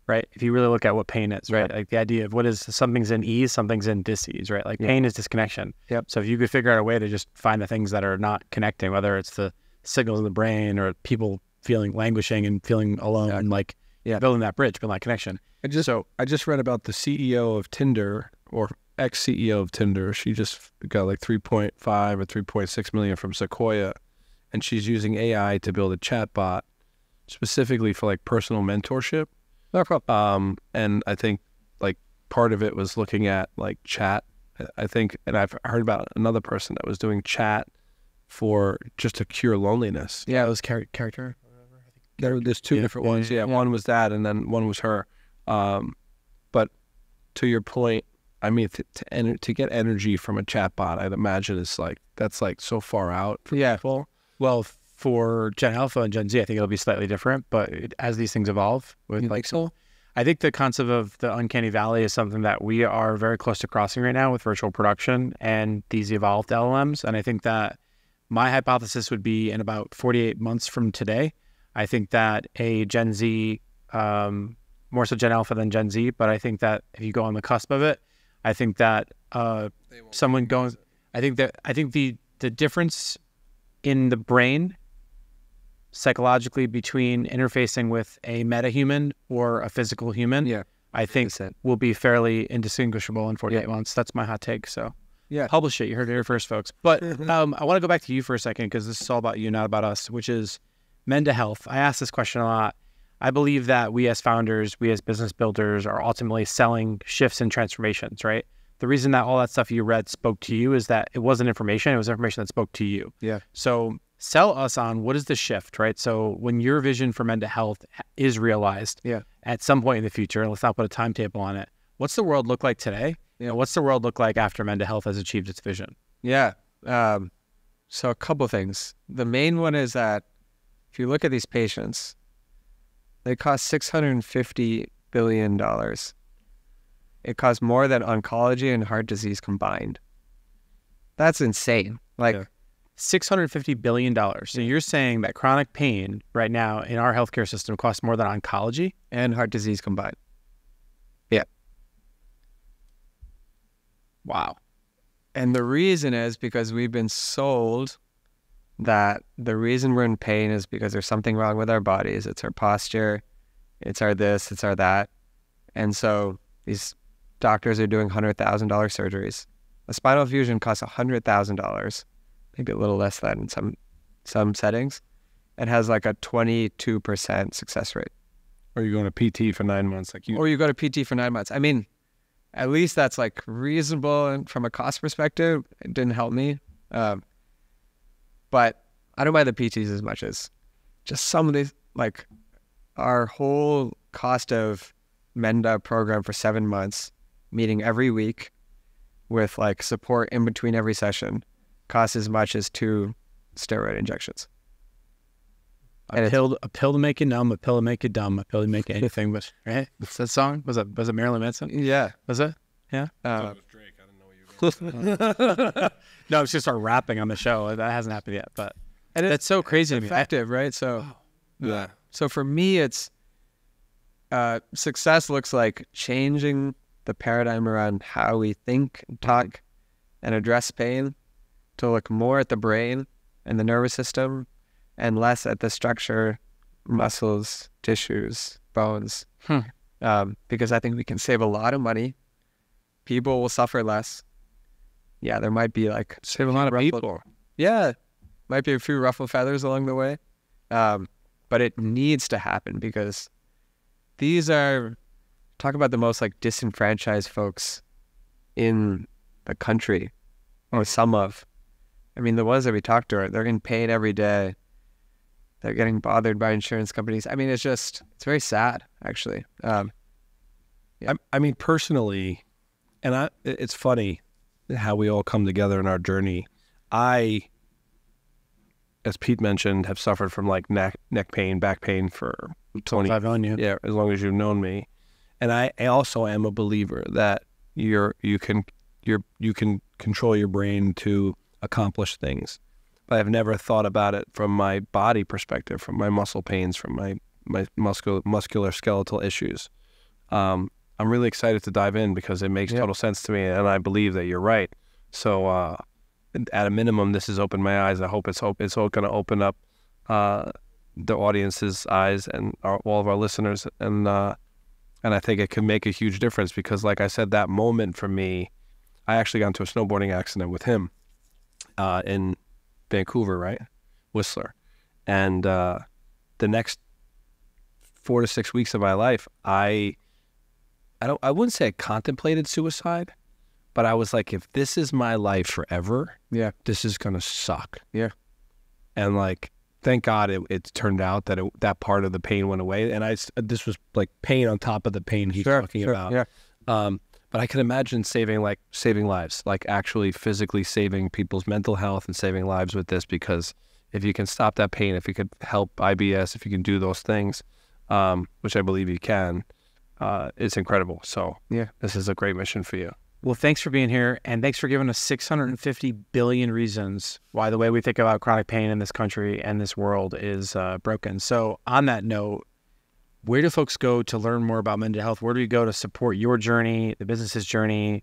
Speaker 2: right? If you really look at what pain is, right? Like the idea of what is something's in ease, something's in dis-ease, right? Like pain is disconnection. So if you could figure out a way to just find the things that are not connecting, whether it's the signals in the brain or people feeling languishing and feeling alone, building that bridge, building that connection.
Speaker 1: I just read about the CEO of Tinder, or ex-CEO of Tinder. She just got like 3.5 or 3.6 million from Sequoia, and she's using AI to build a chat bot specifically for like personal mentorship. And I think like part of it was looking at like chat. I think, and I've heard about another person that was doing chat for just to cure loneliness.
Speaker 2: Yeah, it was character.
Speaker 1: There's two different ones. One was that, and then one was her. But to your point, I mean, to get energy from a chatbot, I'd imagine that's so far out for people.
Speaker 2: Well, for Gen Alpha and Gen Z, I think it'll be slightly different. But as these things evolve, I think the concept of the uncanny valley is something that we are very close to crossing right now with virtual production and these evolved LLMs. And I think that my hypothesis would be in about 48 months from today, I think that a Gen Z, more so Gen Alpha than Gen Z, but I think that if you go on the cusp of it, I think that I think the difference in the brain psychologically between interfacing with a meta-human or a physical human, I think will be fairly indistinguishable in 48 months. That's my hot take. So publish it. You heard it here first, folks. But I want to go back to you for a second, because this is all about you, not about us, which is Menda Health. I ask this question a lot. I believe that we as founders, we as business builders are ultimately selling shifts and transformations, right? The reason that all that stuff you read spoke to you is that it wasn't information. It was information that spoke to you. So sell us on what is the shift, right? So when your vision for Menda Health is realized at some point in the future, let's not put a timetable on it, what's the world look like today? What's the world look like after Menda Health has achieved its vision?
Speaker 3: So a couple things. The main one is that if you look at these patients, they cost $650 billion. It costs more than oncology and heart disease combined. That's insane.
Speaker 2: $650 billion. So you're saying that chronic pain right now in our healthcare system costs more than oncology
Speaker 3: and heart disease combined.
Speaker 2: Wow.
Speaker 3: And the reason is because we've been sold that the reason we're in pain is because there's something wrong with our bodies. It's our posture, it's our this, it's our that. And so these doctors are doing $100,000 surgeries. A spinal fusion costs $100,000, maybe a little less than in some settings, and has like a 22% success rate.
Speaker 1: Or you go to PT for 9 months,
Speaker 3: or you go to PT for 9 months. I mean, at least that's like reasonable, and from a cost perspective, it didn't help me. But I don't buy the PTs as much as just some of these, like our whole cost of Menda program for 7 months, meeting every week with like support in between every session, costs as much as 2 steroid injections.
Speaker 2: A pill to make you numb, a pill to make you dumb, a pill to make you anything. But right, what's that song? Was it Marilyn Manson?
Speaker 3: Yeah.
Speaker 2: Was it? Yeah.
Speaker 1: It was Drake. I didn't know what you were going to
Speaker 2: No, it's just start rapping on the show. That hasn't happened yet, but that's so crazy to me.
Speaker 3: Effective, right? So
Speaker 1: Yeah.
Speaker 3: So for me, it's success looks like changing the paradigm around how we think, talk, and address pain to look more at the brain and the nervous system and less at the structure, muscles, tissues, bones. Because I think we can save a lot of money. People will suffer less. Yeah, there might be like
Speaker 1: Save a lot of people.
Speaker 3: Yeah, might be a few ruffle feathers along the way. But it needs to happen because these are, talk about the most like disenfranchised folks in the country, or some of. I mean, the ones that we talked to, they're getting paid every day. They're getting bothered by insurance companies. I mean, it's very sad, actually.
Speaker 1: I mean, personally, and it's funny how we all come together in our journey. I, as Pete mentioned, have suffered from like neck pain, back pain for 20.
Speaker 2: I've known you.
Speaker 1: Yeah, as long as you've known me. And I also am a believer that you can control your brain to accomplish things. But I've never thought about it from my body perspective, from my muscle pains, from my muscular skeletal issues. I'm really excited to dive in because it makes total sense to me, and I believe that you're right. So at a minimum, this has opened my eyes. I hope it's going to open up the audience's eyes and all of our listeners, and I think it can make a huge difference because, like I said, that moment for me, I actually got into a snowboarding accident with him in Vancouver, right? Whistler. And the next 4 to 6 weeks of my life, I wouldn't say I contemplated suicide, but I was like, if this is my life forever, this is gonna suck.
Speaker 3: Yeah.
Speaker 1: And like, thank God it turned out that that part of the pain went away, and this was like pain on top of the pain he's talking about.
Speaker 3: Yeah.
Speaker 1: But I can imagine saving lives, like actually physically saving people's mental health and saving lives with this, because if you can stop that pain, if you could help IBS, if you can do those things, which I believe you can, it's incredible. So this is a great mission for you.
Speaker 2: Well, thanks for being here, and thanks for giving us 650 billion reasons why the way we think about chronic pain in this country and this world is broken. So on that note, where do folks go to learn more about Menda Health? Where do you go to support your journey, the business's journey?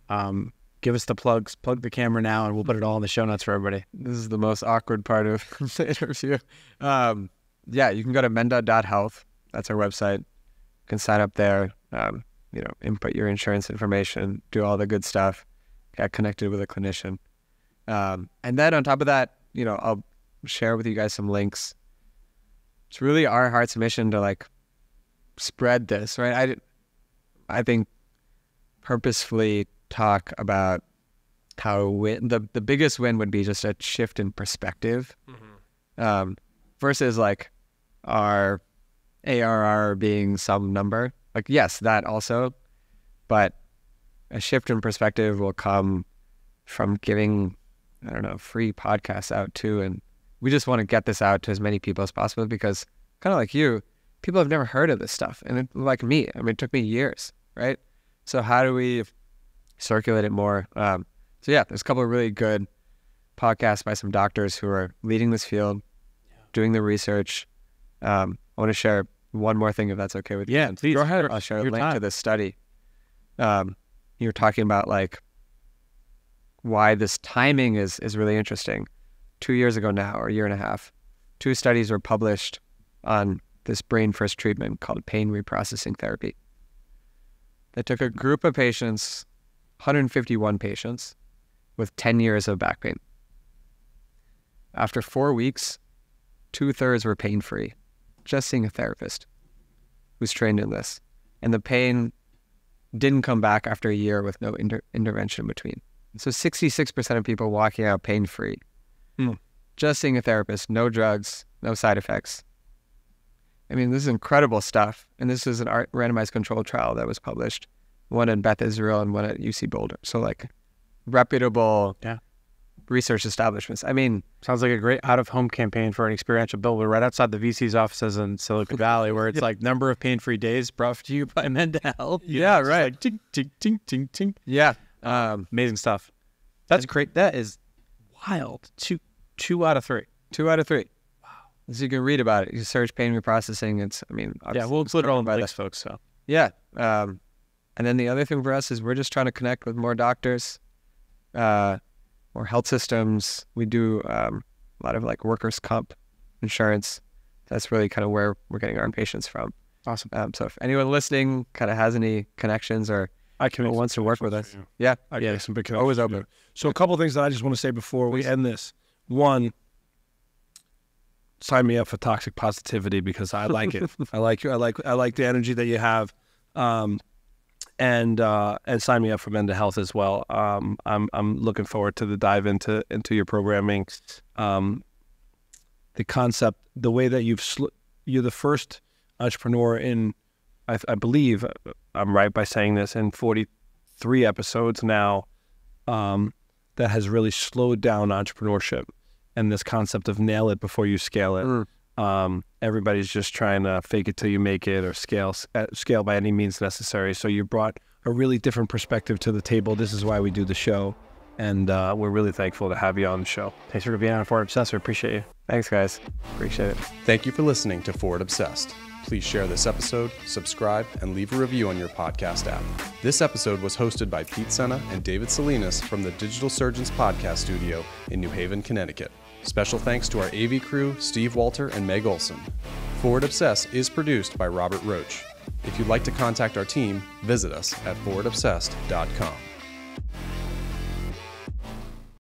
Speaker 2: Give us the plugs. Plug the camera now, and we'll put it all in the show notes for everybody.
Speaker 3: This is the most awkward part of the interview. You can go to menda.health. That's our website. You can sign up there. Input your insurance information, do all the good stuff, get connected with a clinician. And then on top of that, I'll share with you guys some links. It's really our heart's mission to like spread this, right? I think purposefully talk about how the biggest win would be just a shift in perspective, versus like our ARR being some number. Like, yes, that also, but a shift in perspective will come from giving, free podcasts out too. And we just want to get this out to as many people as possible because, kind of like you, people have never heard of this stuff. And like me, it took me years, right? So how do we circulate it more? There's a couple of really good podcasts by some doctors who are leading this field, doing the research. I want to share one more thing, if that's okay with you.
Speaker 2: Yeah, please.
Speaker 3: Go ahead. I'll share a link to this study. You're talking about like why this timing is really interesting. 2 years ago now, or a year and a half, 2 studies were published on this brain first treatment called pain reprocessing therapy. They took a group of patients, 151 patients, with 10 years of back pain. After 4 weeks, 2/3 were pain-free, just seeing a therapist who's trained in this. And the pain didn't come back after a year with no intervention in between. So 66% of people walking out pain-free. Just seeing a therapist, no drugs, no side effects. I mean, this is incredible stuff. And this is an randomized controlled trial that was published, one in Beth Israel and one at UC Boulder. So like reputable research establishments. I mean,
Speaker 2: sounds like a great out-of-home campaign for an experiential build. We're right outside the VC's offices in Silicon Valley, where it's like number of pain-free days brought to you by Menda Health.
Speaker 3: Yeah, right.
Speaker 2: Like, ting, ting, ting, ting, ting.
Speaker 3: Yeah.
Speaker 2: Amazing stuff. That's great. That is wild. Two out of 3.
Speaker 3: 2 out of 3. Wow. So you can read about it. You search pain reprocessing. It's, I mean,
Speaker 2: we'll include it all in the links, folks. So
Speaker 3: yeah. And then the other thing for us is we're just trying to connect with more doctors, more health systems. We do a lot of like workers' comp insurance. That's really kind of where we're getting our patients from.
Speaker 2: Awesome.
Speaker 3: So if anyone listening kind of has any connections or wants to work with us,
Speaker 1: Some big connections.
Speaker 3: Always open.
Speaker 1: So a couple of things that I just want to say before we end this. One, sign me up for toxic positivity because I like it. I like you. I like the energy that you have. And sign me up for Menda Health as well. I'm looking forward to the dive into your programming. The concept, the way that you're the first entrepreneur in, I believe I'm right by saying this, in 43 episodes now, that has really slowed down entrepreneurship and this concept of nail it before you scale it. Everybody's just trying to fake it till you make it or scale by any means necessary. So you brought a really different perspective to the table. This is why we do the show. And we're really thankful to have you on the show.
Speaker 2: Thanks for being on Forward Obsessed. We appreciate you.
Speaker 3: Thanks, guys. Appreciate it.
Speaker 4: Thank you for listening to Forward Obsessed. Please share this episode, subscribe, and leave a review on your podcast app. This episode was hosted by Pete Senna and David Salinas from the Digital Surgeons Podcast Studio in New Haven, Connecticut. Special thanks to our AV crew, Steve Walter and Meg Olson. Forward Obsessed is produced by Robert Roach. If you'd like to contact our team, visit us at forwardobsessed.com.